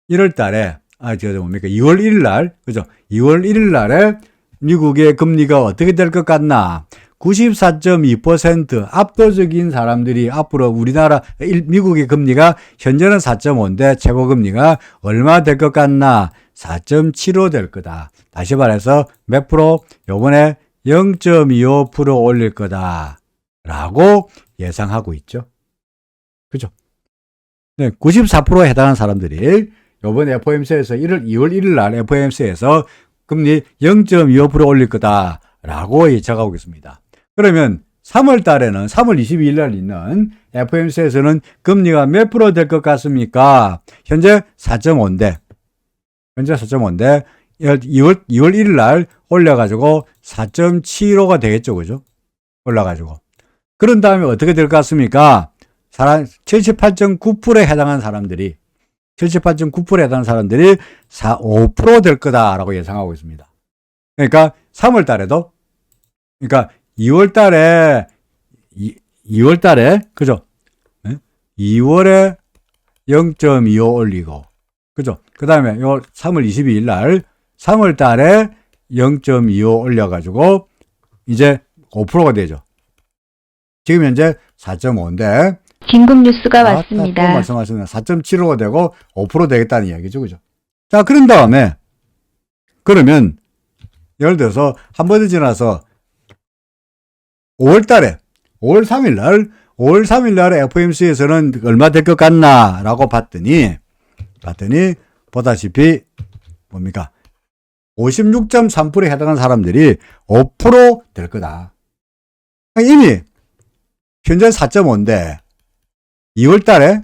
1월 달에 2월 1일 날, 그죠? 2월 1일 날에 미국의 금리가 어떻게 될 것 같나? 94.2% 압도적인 사람들이 앞으로 우리나라 미국의 금리가 현재는 4.5인데 최고 금리가 얼마 될 것 같나? 4.75 될 거다. 다시 말해서 몇 프로? 요번에 0.25% 올릴 거다라고 예상하고 있죠. 그죠? 네, 94%에 해당하는 사람들이 이번 FOMC에서 2월 1일 날 FOMC에서 금리 0.25% 올릴 거다라고 예측하고 있습니다. 그러면 3월 달에는 3월 22일 날 있는 FOMC에서는 금리가 몇 프로 될 것 같습니까? 현재 4.5인데 2월 1일 날 올려가지고 4.75가 되겠죠. 그죠? 올라가지고. 그런 다음에 어떻게 될 것 같습니까? 78.9%에 해당하는 사람들이 5%될 거다라고 예상하고 있습니다. 그러니까 3월 달에도 그러니까 2월 달에 그죠? 2월에 0.25 올리고 그죠? 그다음에 요 3월 22일 날 3월 달에 0.25 올려 가지고 이제 5%가 되죠. 지금 현재 4.5인데 긴급 뉴스가 또 왔습니다. 말씀하셨네요. 4.75가 되고 5% 되겠다는 이야기죠. 그죠? 자, 그런 다음에 그러면 예를 들어서 한 번 더 지나서 5월 3일 날 FOMC에서는 얼마 될 것 같나라고 봤더니 보다시피 뭡니까? 56.3%에 해당하는 사람들이 5% 될 거다. 이미 현재 4.5인데 2월 달에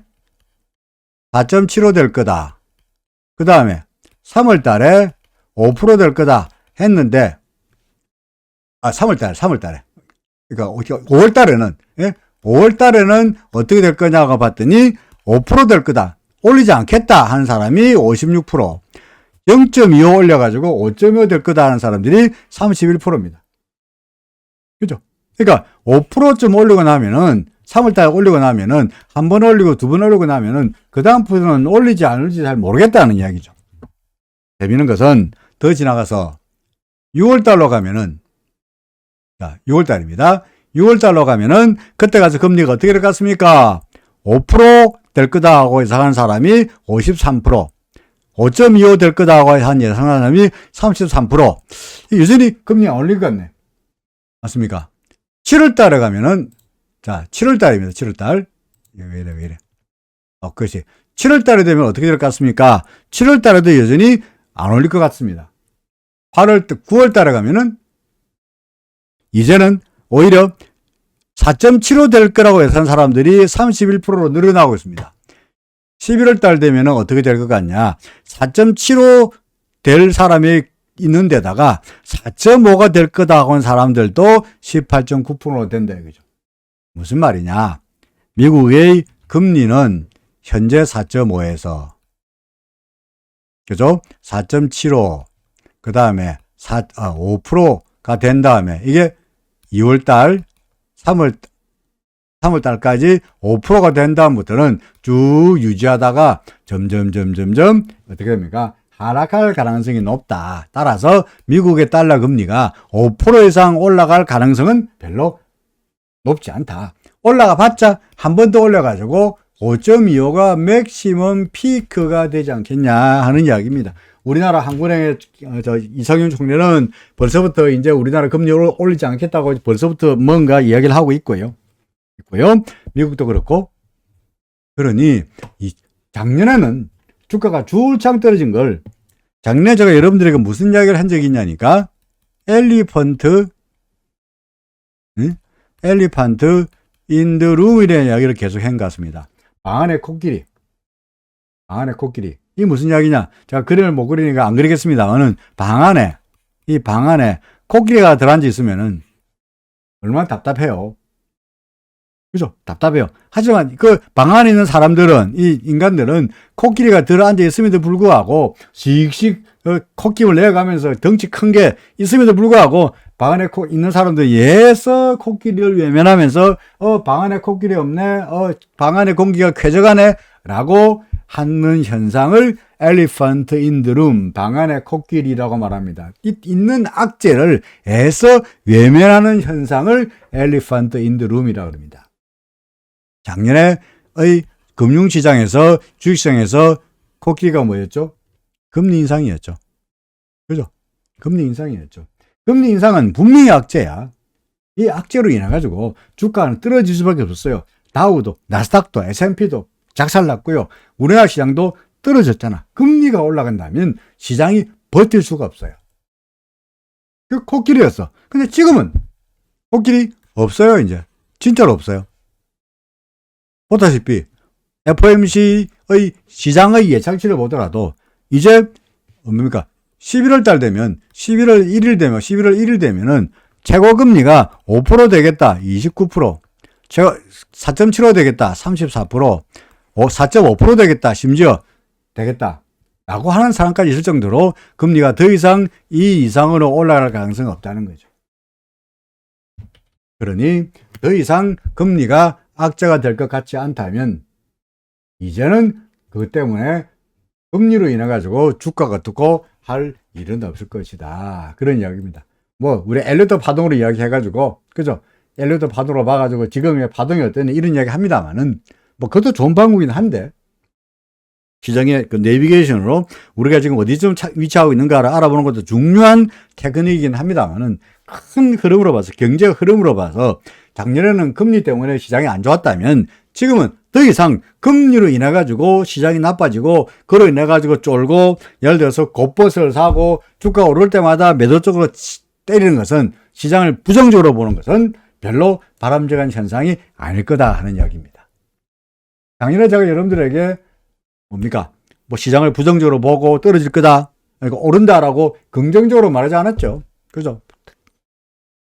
4.75 될 거다. 그 다음에 3월 달에 5% 될 거다 했는데 3월 달에 그러니까 5월 달에는 5월 달에는 어떻게 될 거냐고 봤더니 5% 될 거다. 올리지 않겠다 하는 사람이 56%, 0.25 올려가지고 5.25 될 거다 하는 사람들이 31%입니다. 그죠? 그러니까 5%좀 올리고 나면은 3월달에 올리고 나면은 한 번 올리고 두 번 올리고 나면은 그 다음부터는 올리지 안 올리지 잘 모르겠다는 이야기죠. 재미있는 것은 더 지나가서 6월달로 가면은 6월달입니다. 6월달로 가면은 그때 가서 금리가 어떻게 될 것 같습니까? 5% 될 거다 하고 예상하는 사람이 53%, 5.25 될 거다 하고 예상하는 사람이 33%. 여전히 금리 안 올릴 것 같네. 맞습니까? 7월달에 가면은 7월달입니다. 7월달. 왜 이래. 그렇지. 7월달에 되면 어떻게 될 것 같습니까? 7월달에도 여전히 안 올릴 것 같습니다. 9월달에 가면은 이제는 오히려 4.75 될 거라고 예상한 사람들이 31%로 늘어나고 있습니다. 11월달 되면 어떻게 될 것 같냐? 4.75 될 사람이 있는 데다가 4.5가 될 거다 하고 하는 사람들도 18.9%로 된다 이거죠. 무슨 말이냐? 미국의 금리는 현재 4.5에서 그죠? 4.75 그 다음에 5%가 된 다음에 이게 2월달 3월달까지 5%가 된 다음부터는 쭉 유지하다가 점점 어떻게 됩니까? 하락할 가능성이 높다. 따라서 미국의 달러 금리가 5% 이상 올라갈 가능성은 별로 높지 않다. 올라가 봤자 한 번 더 올려가지고 5.25가 맥시멈 피크가 되지 않겠냐 하는 이야기입니다. 우리나라 한국은행의 이상윤 총리는 벌써부터 이제 우리나라 금리를 올리지 않겠다고 벌써부터 뭔가 이야기를 하고 있고요. 미국도 그렇고. 그러니 작년에는 주가가 줄창 떨어진 걸 작년에 제가 여러분들에게 무슨 이야기를 한 적이 있냐니까 엘리펀트 인 더 룸이라는 이야기를 계속 한 것 같습니다. 방 안의 코끼리. 이 무슨 이야기냐? 제가 그림을 못 그리니까 안 그리겠습니다만은 이 방 안에 코끼리가 들어앉아 있으면은 얼마나 답답해요. 그죠? 답답해요. 하지만 그 방 안에 있는 사람들은, 이 인간들은 코끼리가 들어앉아 있음에도 불구하고 씩씩 콧김을 내가면서 덩치 큰 게 있음에도 불구하고 방 안에 있는 사람들 예서 코끼리를 외면하면서 방 안에 코끼리 없네, 방 안에 공기가 쾌적하네 라고 하는 현상을 엘리펀트 인 더 룸, 방 안에 코끼리라고 말합니다. 있는 악재를 애써 외면하는 현상을 엘리펀트 인 더 룸이라고 합니다. 작년에의 금융시장에서, 주식시장에서 코끼리가 뭐였죠? 금리 인상이었죠. 그죠? 금리 인상이었죠. 금리 인상은 분명히 악재야. 이 악재로 인해가지고 주가는 떨어질 수밖에 없었어요. 다우도, 나스닥도, S&P도 작살났고요. 우리나라 시장도 떨어졌잖아. 금리가 올라간다면 시장이 버틸 수가 없어요. 그 코끼리였어. 근데 지금은 코끼리 없어요, 이제. 진짜로 없어요. 보다시피 FOMC의 시장의 예상치를 보더라도 이제 뭡니까? 11월 달 되면 11월 1일 되면은 최고 금리가 5% 되겠다. 29%. 4.75 되겠다. 34%. 4.5% 되겠다. 심지어 되겠다. 라고 하는 사람까지 있을 정도로 금리가 더 이상 이 이상으로 올라갈 가능성이 없다는 거죠. 그러니 더 이상 금리가 악재가 될 것 같지 않다면 이제는 그것 때문에 금리로 인해 가지고 주가가 뜨고 할 일은 없을 것이다. 그런 이야기입니다. 뭐 우리 엘리어트 파동으로 이야기해 가지고, 그죠? 엘리어트 파동으로 봐 가지고 지금의 파동이 어떠니 이런 이야기 합니다만은 뭐 그것도 좋은 방법이긴 한데 시장의 그 내비게이션으로 우리가 지금 어디쯤 위치하고 있는가를 알아보는 것도 중요한 테크닉이긴 합니다만은 큰 흐름으로 봐서, 경제 흐름으로 봐서 작년에는 금리 때문에 시장이 안 좋았다면 지금은 더 이상 금리로 인해 가지고 시장이 나빠지고 그로 인해 가지고 쫄고 예를 들어서 곱벗을 사고 주가가 오를 때마다 매도 쪽으로 때리는 것은, 시장을 부정적으로 보는 것은 별로 바람직한 현상이 아닐 거다 하는 이야기입니다. 작년에 제가 여러분들에게 뭡니까? 뭐 시장을 부정적으로 보고 떨어질 거다, 그러니까 오른다라고 긍정적으로 말하지 않았죠. 그죠?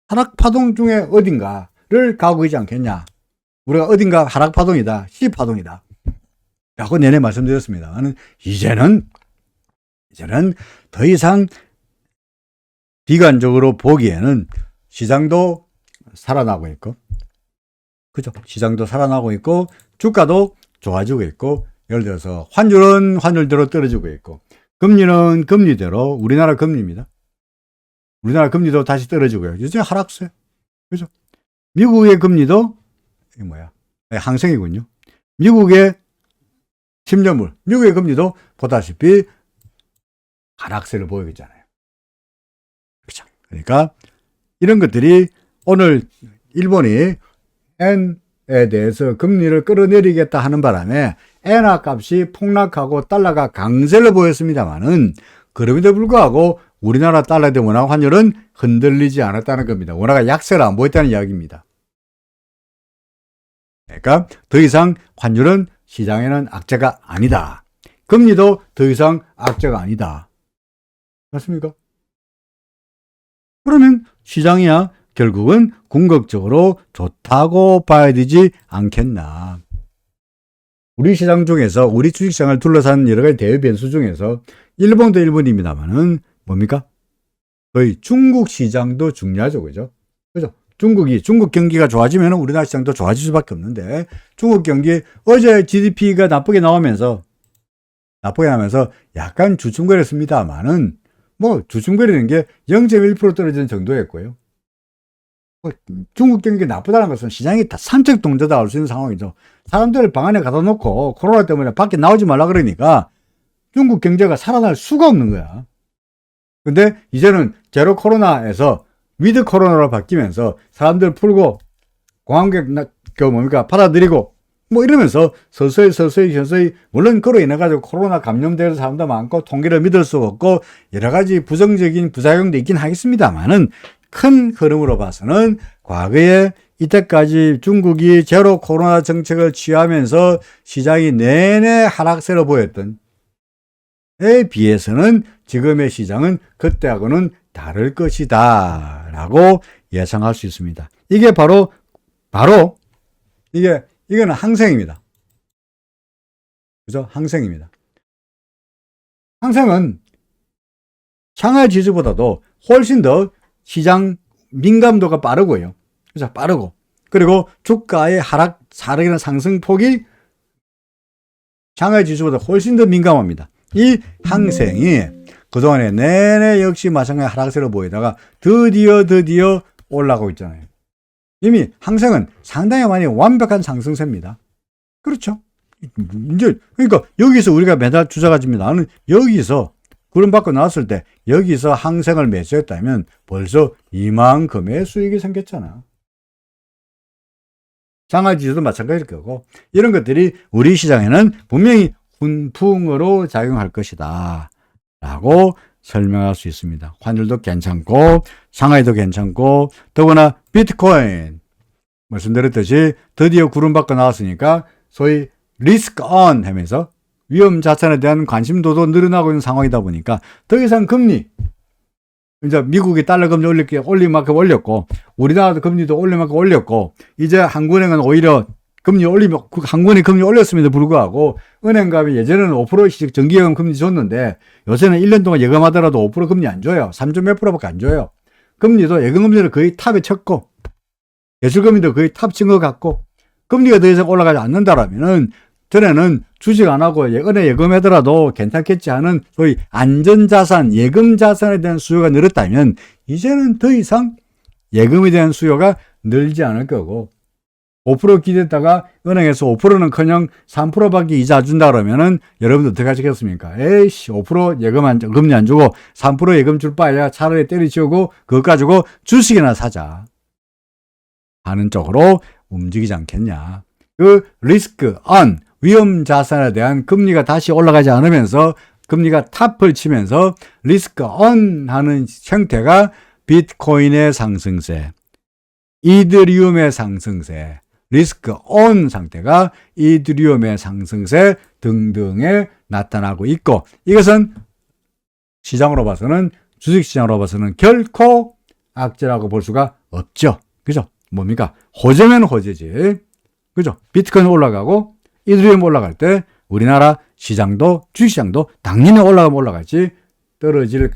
하락 파동 중에 어딘가를 가고 있지 않겠냐. 우리가 어딘가 하락 파동이다, C 파동이다 라고 내내 말씀드렸습니다만 이제는 더 이상 비관적으로 보기에는 시장도 살아나고 있고, 그죠? 시장도 살아나고 있고 주가도 좋아지고 있고, 예를 들어서 환율은 환율대로 떨어지고 있고, 금리는 금리대로, 우리나라 금리입니다. 우리나라 금리도 다시 떨어지고요. 요즘 하락세. 그죠? 미국의 금리도 이게 뭐야? 항생이군요. 미국의 10년물, 미국의 금리도 보다시피 하락세를 보이고 있잖아요. 그렇죠? 그러니까 이런 것들이 오늘 일본이 엔에 대해서 금리를 끌어내리겠다 하는 바람에 엔화 값이 폭락하고 달러가 강세를 보였습니다만은 그럼에도 불구하고 우리나라 달러 대 원화 환율은 흔들리지 않았다는 겁니다. 원화가 약세를 안 보였다는 이야기입니다. 그러니까 더 이상 환율은 시장에는 악재가 아니다. 금리도 더 이상 악재가 아니다. 맞습니까? 그러면 시장이야 결국은 궁극적으로 좋다고 봐야 되지 않겠나. 우리 시장 중에서, 우리 주식시장을 둘러싼 여러 가지 대외 변수 중에서 일본도 일본입니다만은 뭡니까? 거의 중국 시장도 중요하죠. 그죠? 그죠? 중국 경기가 좋아지면 우리나라 시장도 좋아질 수밖에 없는데, 중국 경기 어제 GDP가 나쁘게 나오면서 나쁘게 하면서 약간 주춤거렸습니다만은 뭐 주춤거리는 게 0.1% 떨어지는 정도였고요. 중국 경기 나쁘다는 것은 시장이 다 산적 동조다 할 수 있는 상황이죠. 사람들을 방 안에 가둬 놓고 코로나 때문에 밖에 나오지 말라 그러니까 중국 경제가 살아날 수가 없는 거야. 근데 이제는 제로 코로나에서 위드 코로나로 바뀌면서 사람들 풀고 공항객 받아들이고 뭐 이러면서 서서히 물론 그로 인해 가지고 코로나 감염되는 사람도 많고 통계를 믿을 수 없고 여러 가지 부정적인 부작용도 있긴 하겠습니다만은 큰 흐름으로 봐서는 과거에 이때까지 중국이 제로 코로나 정책을 취하면서 시장이 내내 하락세로 보였던 에 비해서는 지금의 시장은 그때하고는 다를 것이다 라고 예상할 수 있습니다. 이게 바로 이거는 항생입니다. 그죠? 항생입니다. 항생은 상하이 지수보다도 훨씬 더 시장 민감도가 빠르고요. 그죠? 빠르고. 그리고 주가의 하락이나 상승폭이 상하이 지수보다 훨씬 더 민감합니다. 이 항생이 그동안에 내내 역시 마찬가지 하락세로 보이다가 드디어 올라가고 있잖아요. 이미 항생은 상당히 많이 완벽한 상승세입니다. 그렇죠. 이제 그러니까 여기서 우리가 매달 주자가집니다. 나는 여기서 구름 받고 나왔을 때 여기서 항생을 매수했다면 벌써 이만큼의 수익이 생겼잖아. 상하이지수도 마찬가지일 거고 이런 것들이 우리 시장에는 분명히 훈풍으로 작용할 것이다 라고 설명할 수 있습니다. 환율도 괜찮고 상하이도 괜찮고 더구나 비트코인 말씀드렸듯이 드디어 구름 밖으로 나왔으니까 소위 리스크 온 하면서 위험 자산에 대한 관심도도 늘어나고 있는 상황이다 보니까 더 이상 금리 이제 미국이 달러 금리 올릴 만큼 올렸고 우리나라도 금리도 올릴 만큼 올렸고 이제 한국은행은 오히려 금리 올리면 한국은행이 금리 올렸음에도 불구하고 은행값이 예전에는 5%씩 정기예금 금리 줬는데 요새는 1년 동안 예금하더라도 5% 금리 안 줘요. 3점 몇 프로밖에 안 줘요. 금리도 예금 금리를 거의 탑에 쳤고 예술금리도 거의 탑 친 것 같고 금리가 더 이상 올라가지 않는다라면은 전에는 주식 안 하고 은행 예금하더라도 괜찮겠지 하는 소위 안전자산, 예금자산에 대한 수요가 늘었다면 이제는 더 이상 예금에 대한 수요가 늘지 않을 거고 5% 기대했다가 은행에서 5%는커녕 3%밖에 이자 안 준다 그러면은 여러분들 어떻게 하시겠습니까? 에이씨 5% 금리 안 주고 3% 예금 줄 바에야 차라리 때려치우고 그것 가지고 주식이나 사자 하는 쪽으로 움직이지 않겠냐. 그 리스크 온 위험 자산에 대한 금리가 다시 올라가지 않으면서 금리가 탑을 치면서 리스크 온 하는 형태가 비트코인의 상승세, 이더리움의 상승세, 리스크 온 상태가 이더리움의 상승세 등등에 나타나고 있고 이것은 시장으로 봐서는 주식시장으로 봐서는 결코 악재라고 볼 수가 없죠. 그죠? 뭡니까? 호재면 호재지. 그죠? 비트코인 올라가고 이더리움 올라갈 때 우리나라 시장도 주식시장도 당연히 올라가면 올라가지 떨어질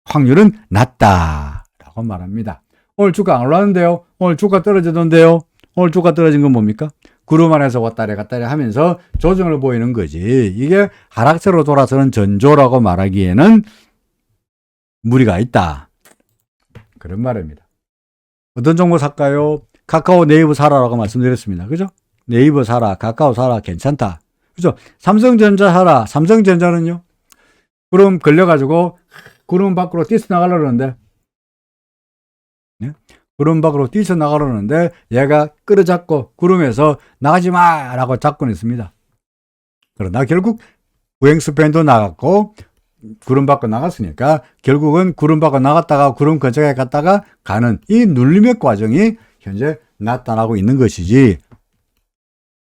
확률은 낮다라고 말합니다. 오늘 주가 안 올랐는데요. 오늘 주가 떨어지던데요. 오늘 주가 떨어진 건 뭡니까? 구름 안에서 왔다리 갔다리 하면서 조정을 보이는 거지. 이게 하락세로 돌아서는 전조라고 말하기에는 무리가 있다. 그런 말입니다. 어떤 종목 살까요? 카카오 네이버 사라라고 말씀드렸습니다. 그죠? 네이버 사라, 카카오 사라 괜찮다. 그죠? 삼성전자 사라. 삼성전자는요? 구름 걸려가지고 구름 밖으로 뛰쳐나가려고 그러는데 구름 밖으로 뛰쳐나가려는데 얘가 끌어잡고 구름에서 나가지 마라고 잡고는 있습니다. 그러나 결국 우행스팬도 나갔고 구름 밖으로 나갔으니까 결국은 구름 밖으로 나갔다가 구름 근처에 갔다가 가는 이 눌림의 과정이 현재 나타나고 있는 것이지.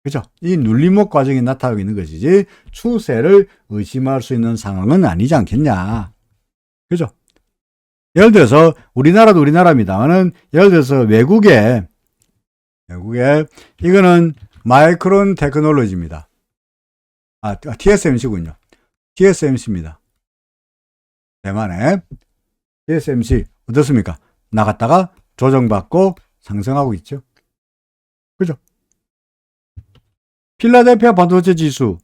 그죠? 이 눌림목 과정이 나타나고 있는 것이지 추세를 의심할 수 있는 상황은 아니지 않겠냐. 그죠? 예를 들어서 우리나라도 우리나라입니다만은 예를 들어서 외국에 이거는 마이크론 테크놀로지입니다. TSMC군요. TSMC입니다. 대만에 TSMC 어떻습니까? 나갔다가 조정받고 상승하고 있죠. 그죠? 필라델피아 반도체 지수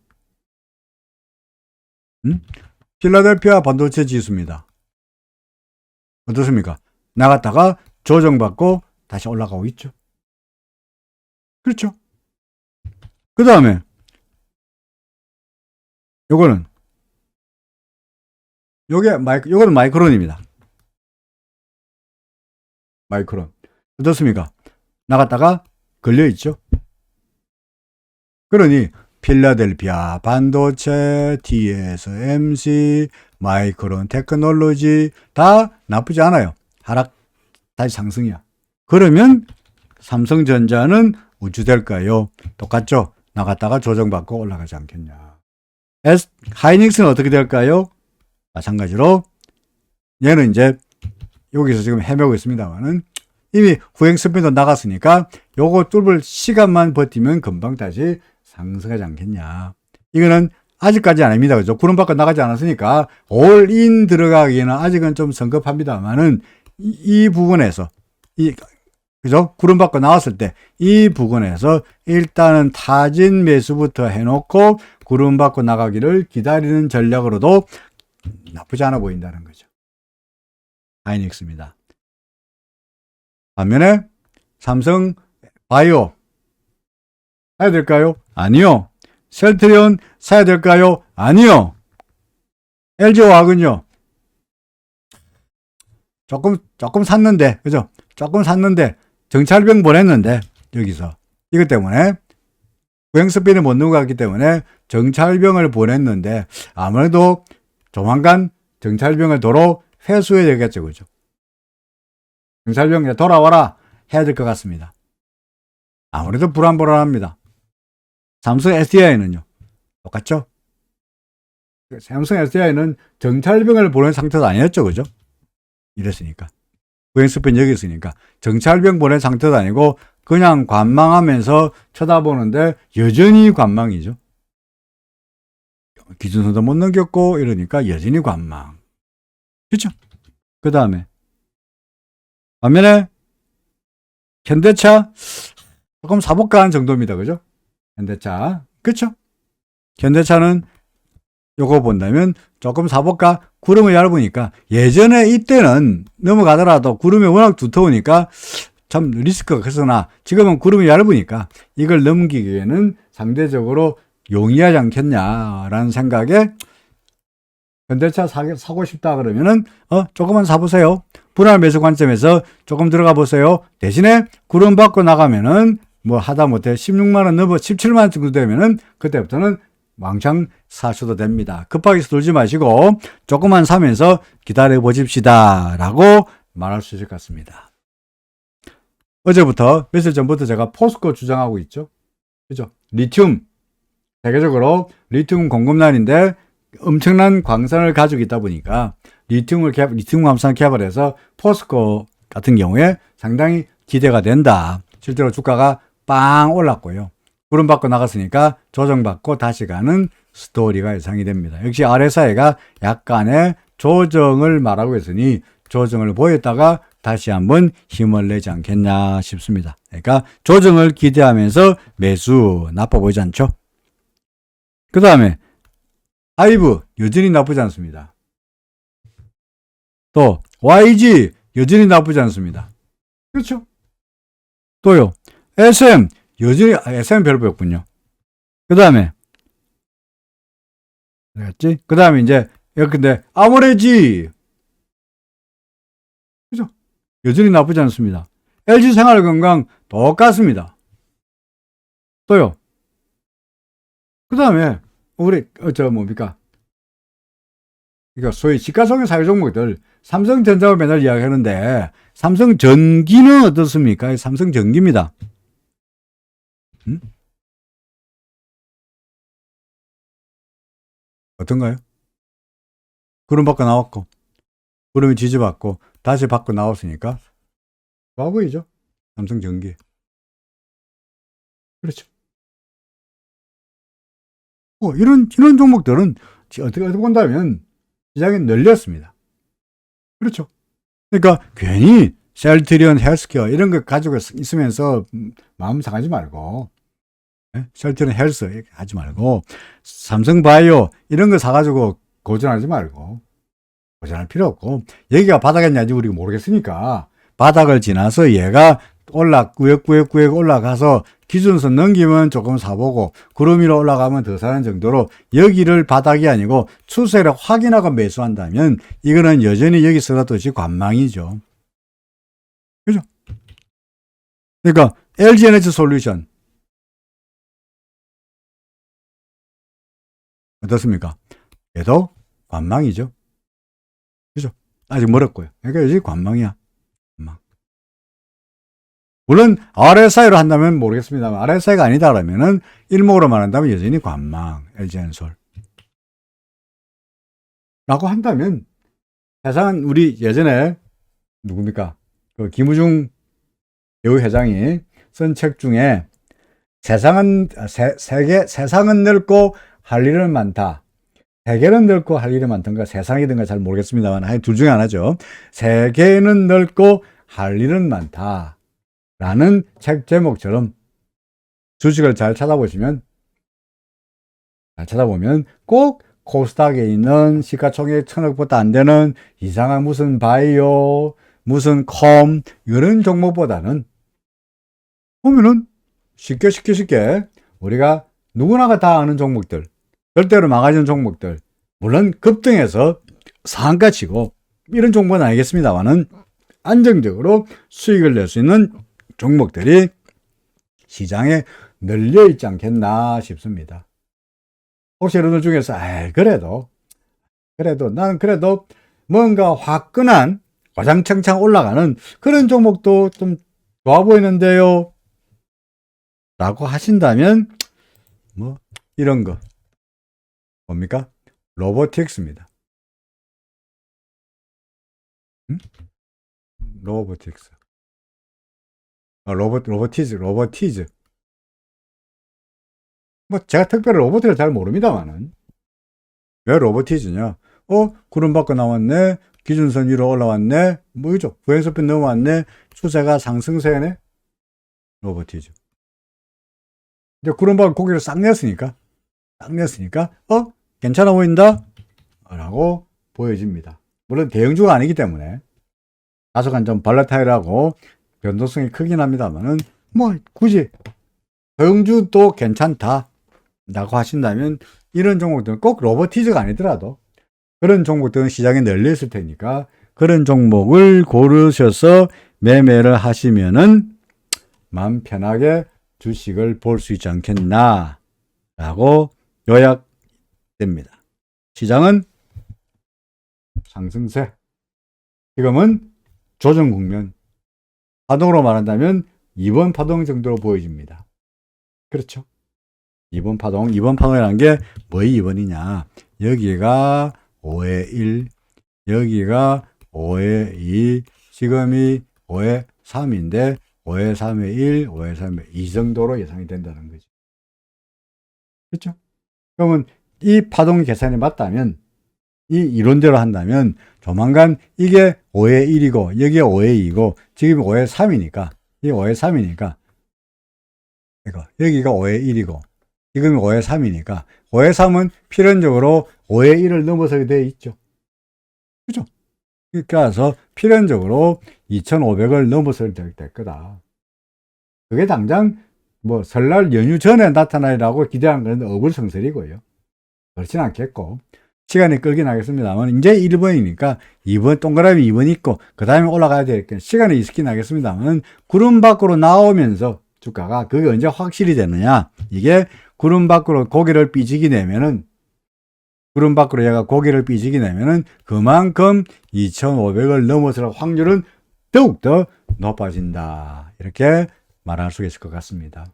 필라델피아 반도체 지수입니다. 어떻습니까? 나갔다가 조정받고 다시 올라가고 있죠. 그렇죠. 그 다음에 요거는 요거는 마이크론입니다. 마이크론. 어떻습니까? 나갔다가 걸려있죠. 그러니 필라델피아 반도체, TSMC, 마이크론 테크놀로지 다 나쁘지 않아요. 하락 다시 상승이야. 그러면 삼성전자는 우주될까요? 똑같죠. 나갔다가 조정받고 올라가지 않겠냐. 하이닉스는 어떻게 될까요? 마찬가지로 얘는 이제 여기서 지금 헤매고 있습니다만은 이미 후행 스피드 나갔으니까 요거 뚫을 시간만 버티면 금방 다시 상승하지 않겠냐. 이거는 아직까지 아닙니다. 그죠? 구름 밖으로 나가지 않았으니까 올인 들어가기에는 아직은 좀 성급합니다만은 이 부분에서 그죠? 구름 밖으로 나왔을 때 이 부분에서 일단은 타진 매수부터 해놓고 구름 밖으로 나가기를 기다리는 전략으로도 나쁘지 않아 보인다는 거죠. 하이닉스입니다. 반면에 삼성 바이오 사야 될까요? 아니요. 셀트리온 사야 될까요? 아니요. LG화학은요. 조금 샀는데, 그죠? 조금 샀는데 정찰병 보냈는데 여기서 이것 때문에 보행 스피드 못 넘어갔기 때문에 정찰병을 보냈는데 아무래도 조만간 정찰병을 도로 회수해야 되겠죠, 그죠? 정찰병 돌아와라 해야 될 것 같습니다. 아무래도 불안불안합니다. 삼성 SDI는요 똑같죠? 삼성 SDI는 정찰병을 보낸 상태도 아니었죠, 그죠? 이랬으니까 보행 스피드 여기 있으니까 정찰병 보낸 상태도 아니고 그냥 관망하면서 쳐다보는데 여전히 관망이죠. 기준선도 못 넘겼고 이러니까 여전히 관망. 그렇죠? 그 다음에 반면에 현대차 조금 사볼까 하는 정도입니다. 그죠? 현대차. 그렇죠? 현대차는 요거 본다면 조금 사볼까? 구름이 얇으니까 예전에 이때는 넘어가더라도 구름이 워낙 두터우니까 참 리스크가 크으나 지금은 구름이 얇으니까 이걸 넘기기에는 상대적으로 용이하지 않겠냐라는 생각에 현대차 사고 싶다 그러면은 조금만 사보세요. 분할 매수 관점에서 조금 들어가 보세요. 대신에 구름 받고 나가면은 뭐 하다못해 16만 원 넘어 17만 원 정도 되면은 그때부터는 왕창 사셔도 됩니다. 급하게 서둘지 마시고 조금만 사면서 기다려 보십시다 라고 말할 수 있을 것 같습니다. 어제부터 며칠 전부터 제가 포스코 주장하고 있죠. 그죠? 리튬 세계적으로 리튬 공급난인데 엄청난 광산을 가지고 있다 보니까 리튬 광산 개발해서 포스코 같은 경우에 상당히 기대가 된다. 실제로 주가가 빵 올랐고요. 구름 받고 나갔으니까 조정받고 다시 가는 스토리가 예상이 됩니다. 역시 RSI가 약간의 조정을 말하고 있으니 조정을 보였다가 다시 한번 힘을 내지 않겠냐 싶습니다. 그러니까 조정을 기대하면서 매수 나빠 보이지 않죠? 그 다음에 하이브 여전히 나쁘지 않습니다. 또 YG 여전히 나쁘지 않습니다. 그렇죠? 또요 SM 여전히 SM 별 보였군요. 그 다음에 알겠지? 그 다음에 이제 근데 아모레지 그죠? 여전히 나쁘지 않습니다. LG 생활건강 똑같습니다. 또요. 그 다음에 우리 뭡니까? 이거 소위 시가총액 사회 종목들 삼성전자를 맨날 이야기하는데 삼성전기는 어떻습니까? 삼성전기입니다. 어떤가요? 구름 밖에 나왔고 구름이 지지받고 다시 밖으로 나왔으니까 좋아 보이죠? 삼성전기. 그렇죠. 이런 종목들은 어떻게 본다면 시장에 널렸습니다. 그렇죠. 그러니까 괜히 셀트리온 헬스케어 이런 거 가지고 있으면서 마음 상하지 말고 셀트리온 헬스 하지 말고 삼성바이오 이런 거 사가지고 고전하지 말고, 고전할 필요 없고, 여기가 바닥이었는지 아직 우리가 모르겠으니까, 바닥을 지나서 얘가 꾸역꾸역 올라가서 기준선 넘기면 조금 사보고, 구름 위로 올라가면 더 사는 정도로 여기를 바닥이 아니고 추세를 확인하고 매수한다면, 이거는 여전히 여기서라도 관망이죠. 그죠? 그러니까, LG에너지 솔루션. 어떻습니까? 얘도 관망이죠. 그죠? 아직 멀었고요. 그러니까 여전히 관망이야. 관망. 물론 RSI로 한다면 모르겠습니다만 RSI가 아니다 그러면은 일목으로 말한다면 여전히 관망, LG엔솔 라고 한다면 세상은 우리 예전에 누굽니까? 그 김우중 배우 회장이 쓴 책 중에 세상은 넓고 할 일은 많다. 세계는 넓고 할 일이 많던가 세상이든가 잘 모르겠습니다만 둘 중에 하나죠. 세계는 넓고 할 일은 많다. 라는 책 제목처럼 주식을 잘 찾아보면 꼭 코스닥에 있는 시가총액 1000억보다 안 되는 이상한 무슨 바이오, 무슨 컴 이런 종목보다는 보면은 쉽게 우리가 누구나가 다 아는 종목들, 절대로 망하는 종목들, 물론 급등해서 상한가 치고 이런 종목은 아니겠습니다만은 안정적으로 수익을 낼 수 있는 종목들이 시장에 널려 있지 않겠나 싶습니다. 혹시 여러분들 중에서 나는 그래도 뭔가 화끈한 와장창창 올라가는 그런 종목도 좀 좋아 보이는데요 라고 하신다면 뭐 이런 거 뭡니까? 로보틱스입니다. 로보틱스. 로보티즈. 뭐 제가 특별히 로보트를 잘 모릅니다만은 왜 로보티즈냐? 구름 밖에 나왔네. 기준선 위로 올라왔네. 뭐죠? 부행수표 넘어왔네. 추세가 상승세네. 로보티즈. 이제 구름 밖에 고개를 싹 냈으니까 괜찮아 보인다? 라고 보여집니다. 물론 대형주가 아니기 때문에 다소간 좀 발라타일하고 변동성이 크긴 합니다만은 뭐 굳이 대형주도 괜찮다 라고 하신다면 이런 종목들은 꼭 로보티즈가 아니더라도 그런 종목들은 시장에 널려 있을 테니까 그런 종목을 고르셔서 매매를 하시면은 마음 편하게 주식을 볼 수 있지 않겠나 라고 요약됩니다. 시장은 상승세, 지금은 조정 국면, 파동으로 말한다면 2번 파동 정도로 보여집니다. 그렇죠? 2번 파동이라는 게 뭐의 2번이냐? 여기가 5의 1, 여기가 5의 2, 지금이 5의 3인데 5의 3의 1, 5의 3의 2 정도로 예상이 된다는 거죠. 그렇죠? 그러면 이 파동 계산이 맞다면 이 이론대로 한다면 조만간 이게 5의 1이고 여기에 5의 2고 지금 5의 3이니까 이게 5의 3이니까 여기가 5의 1이고 지금 5의 3이니까 5의 3은 필연적으로 5의 1을 넘어서게 되어 있죠. 그죠? 그래서 필연적으로 2500을 넘어설 될 거다. 그게 당장 뭐 설날 연휴 전에 나타나리라고 기대한 건 어불성설이고요. 그렇진 않겠고 시간이 끌긴 하겠습니다만 이제 1번이니까 2번 동그라미 2번 있고 그 다음에 올라가야 되니까 시간이 있긴 하겠습니다만 구름 밖으로 나오면서 주가가 그게 언제 확실히 되느냐, 이게 구름 밖으로 고개를 삐지게 내면은 그만큼 2500을 넘어설 확률은 더욱더 높아진다, 이렇게 말할 수 있을 것 같습니다.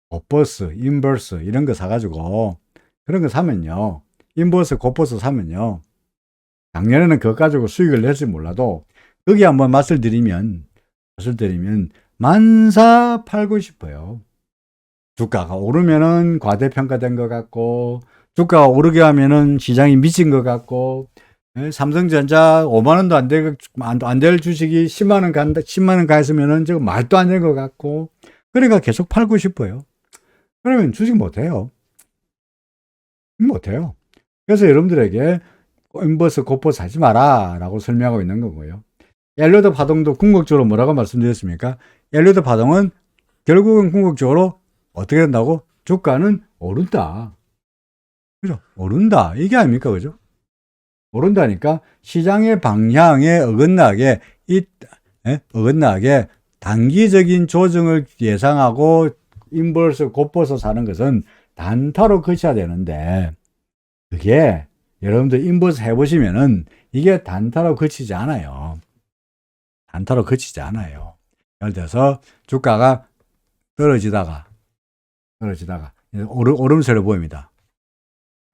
곱버스, 인버스 이런 거 사가지고 그런 거 사면요, 인버스, 곱버스 사면요, 작년에는 그거 가지고 수익을 낼지 몰라도 거기 한번 맛을 들이면 만사 팔고 싶어요. 주가가 오르면은 과대평가된 것 같고, 주가가 오르게 하면은 시장이 미친 것 같고, 삼성전자 5만원도 안 될 주식이 10만원 가 있으면은 지금 말도 안 되는 것 같고, 그러니까 계속 팔고 싶어요. 그러면 주식 못해요. 그래서 여러분들에게 인버스 곧버스 하지 마라 라고 설명하고 있는 거고요. 엘리어트 파동도 궁극적으로 뭐라고 말씀드렸습니까? 엘리어트 파동은 결국은 궁극적으로 어떻게 된다고? 주가는 오른다. 그죠? 오른다. 이게 아닙니까? 그죠? 오른다니까 시장의 방향에 어긋나게 단기적인 조정을 예상하고 인버스 곧버스 사는 것은 단타로 그쳐야 되는데, 그게 여러분들 인버스 해보시면은 이게 단타로 그치지 않아요. 단타로 그치지 않아요. 예를 들어서 주가가 떨어지다가 오름세를 보입니다.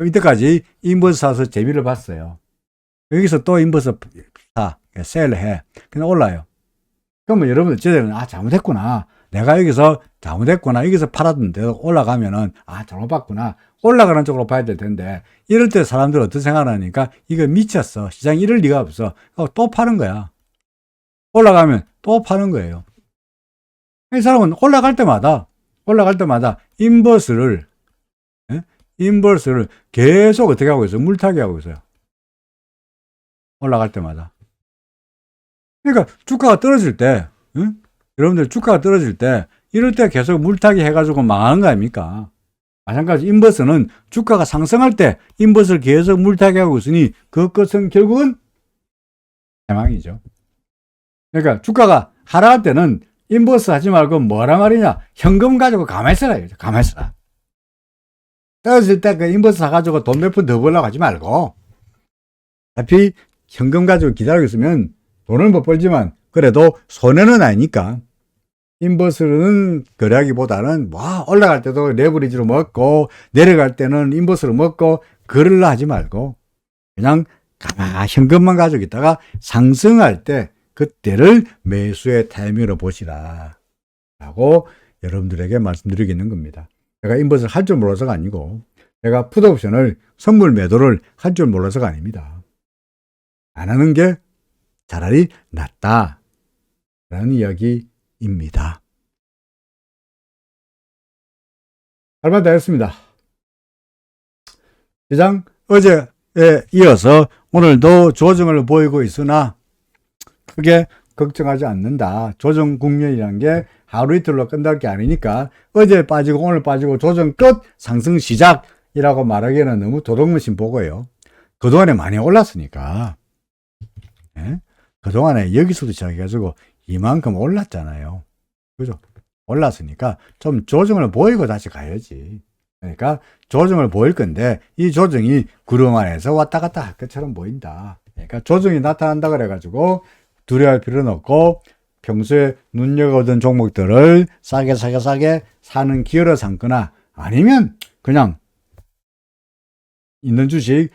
이때까지 인버스 사서 재미를 봤어요. 여기서 또 인버스 사, 셀을 해. 그냥 올라요. 그러면 여러분 어찌되면 잘못했구나. 내가 여기서 잘못했구나. 여기서 팔았는데도 올라가면은 잘못 봤구나. 올라가는 쪽으로 봐야 될 텐데, 이럴 때 사람들 어떤 생각을 하니까 이거 미쳤어. 시장이 이럴 리가 없어. 또 파는 거야. 올라가면 또 파는 거예요. 이 사람은 올라갈 때마다 인버스를 계속 어떻게 하고 있어요? 물타기 하고 있어요. 올라갈 때마다. 그러니까 주가가 떨어질 때, 여러분들 주가가 떨어질 때 이럴 때 계속 물타기 해가지고 망하는 거 아닙니까? 마찬가지 인버스는 주가가 상승할 때 인버스를 계속 물타기 하고 있으니 그것은 결국은 대망이죠. 그러니까 주가가 하락할 때는 인버스 하지 말고 뭐라 말이냐? 현금 가지고 가만히 있어라. 가만히 있어라. 떨어질 때 그 인버스 사가지고 돈 몇 푼 더 벌려고 하지 말고, 어차피 현금 가지고 기다리고 있으면 돈을 못 벌지만 그래도 손해는 아니니까 인버스는 거래하기보다는 올라갈 때도 레버리지로 먹고 내려갈 때는 인버스로 먹고 그럴라 하지 말고 그냥 가만 현금만 가지고 있다가 상승할 때 그때를 매수의 타이밍으로 보시라 라고 여러분들에게 말씀드리겠는 겁니다. 제가 인버스를 할 줄 몰라서가 아니고, 제가 풋옵션을 선물 매도를 할 줄 몰라서가 아닙니다. 안 하는 게 차라리 낫다 라는 이야기입니다. 할 말 다 했습니다. 시장 어제에 이어서 오늘도 조정을 보이고 있으나 크게 걱정하지 않는다. 조정 국면이란 게 하루 이틀로 끝날 게 아니니까 어제 빠지고 오늘 빠지고 조정 끝 상승 시작이라고 말하기에는 너무 도둑무신 보고요. 그동안에 많이 올랐으니까, 그동안에 여기서도 시작해가지고 이만큼 올랐잖아요. 그죠? 올랐으니까 좀 조정을 보이고 다시 가야지. 그러니까 조정을 보일 건데 이 조정이 구름 안에서 왔다 갔다 할 것처럼 보인다. 그러니까 조정이 나타난다 그래가지고 두려워할 필요는 없고, 평소에 눈여겨보던 종목들을 싸게 사는 기회로 삼거나 아니면 그냥 있는 주식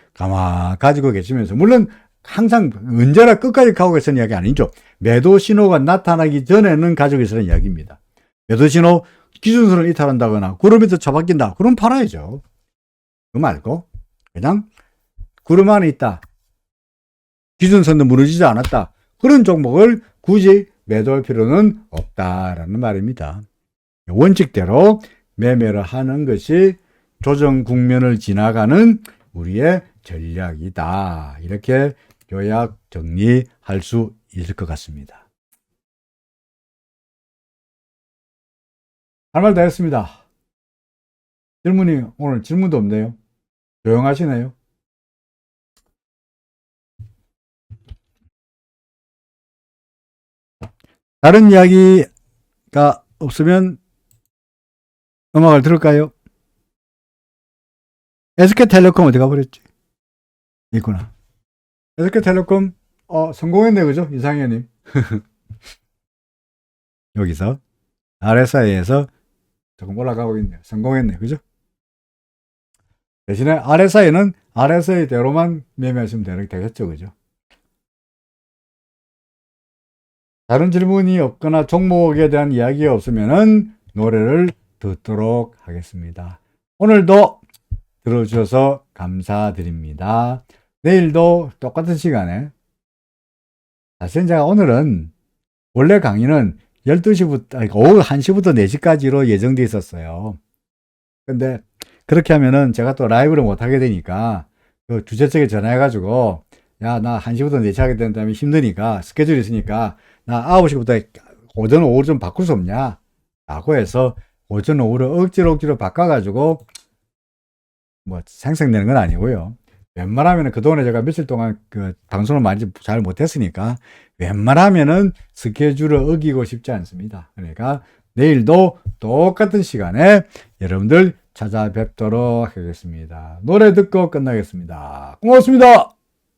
가지고 계시면서, 물론 항상 언제나 끝까지 가고 계시는 이야기 아니죠. 매도 신호가 나타나기 전에는 가지고 계시는 이야기입니다. 매도 신호 기준선을 이탈한다거나 구름 밑에 처박힌다. 그럼 팔아야죠. 그거 말고 그냥 구름 안에 있다. 기준선도 무너지지 않았다. 그런 종목을 굳이 매도할 필요는 없다라는 말입니다. 원칙대로 매매를 하는 것이 조정 국면을 지나가는 우리의 전략이다. 이렇게 요약 정리할 수 있을 것 같습니다. 할 말 다 했습니다. 오늘 질문도 없네요. 조용하시네요. 다른 이야기가 없으면 음악을 들을까요? SK텔레콤 어디 가버렸지? 있구나. SK텔레콤 성공했네, 그죠? 이상현님. 여기서 RSI에서 조금 올라가고 있네요. 성공했네, 그죠? 대신에 RSI는 RSI대로만 매매하시면 되겠죠, 그죠? 다른 질문이 없거나 종목에 대한 이야기가 없으면은 노래를 듣도록 하겠습니다. 오늘도 들어주셔서 감사드립니다. 내일도 똑같은 시간에, 사실 제가 오늘은 원래 강의는 12시부터, 오후 1시부터 4시까지로 예정되어 있었어요. 근데 그렇게 하면은 제가 또 라이브를 못 하게 되니까 그 주최 측에 전화해가지고, 야, 나 1시부터 4시 하게 된다면 힘드니까, 스케줄이 있으니까, 나 9시부터 오전, 오후를 좀 바꿀 수 없냐? 라고 해서, 오전, 오후를 억지로 바꿔가지고, 뭐, 생성되는 건 아니고요. 웬만하면 그동안에 제가 며칠 동안 그 방송을 많이 잘 못했으니까, 웬만하면은 스케줄을 어기고 싶지 않습니다. 그러니까, 내일도 똑같은 시간에 여러분들 찾아뵙도록 하겠습니다. 노래 듣고 끝나겠습니다. 고맙습니다.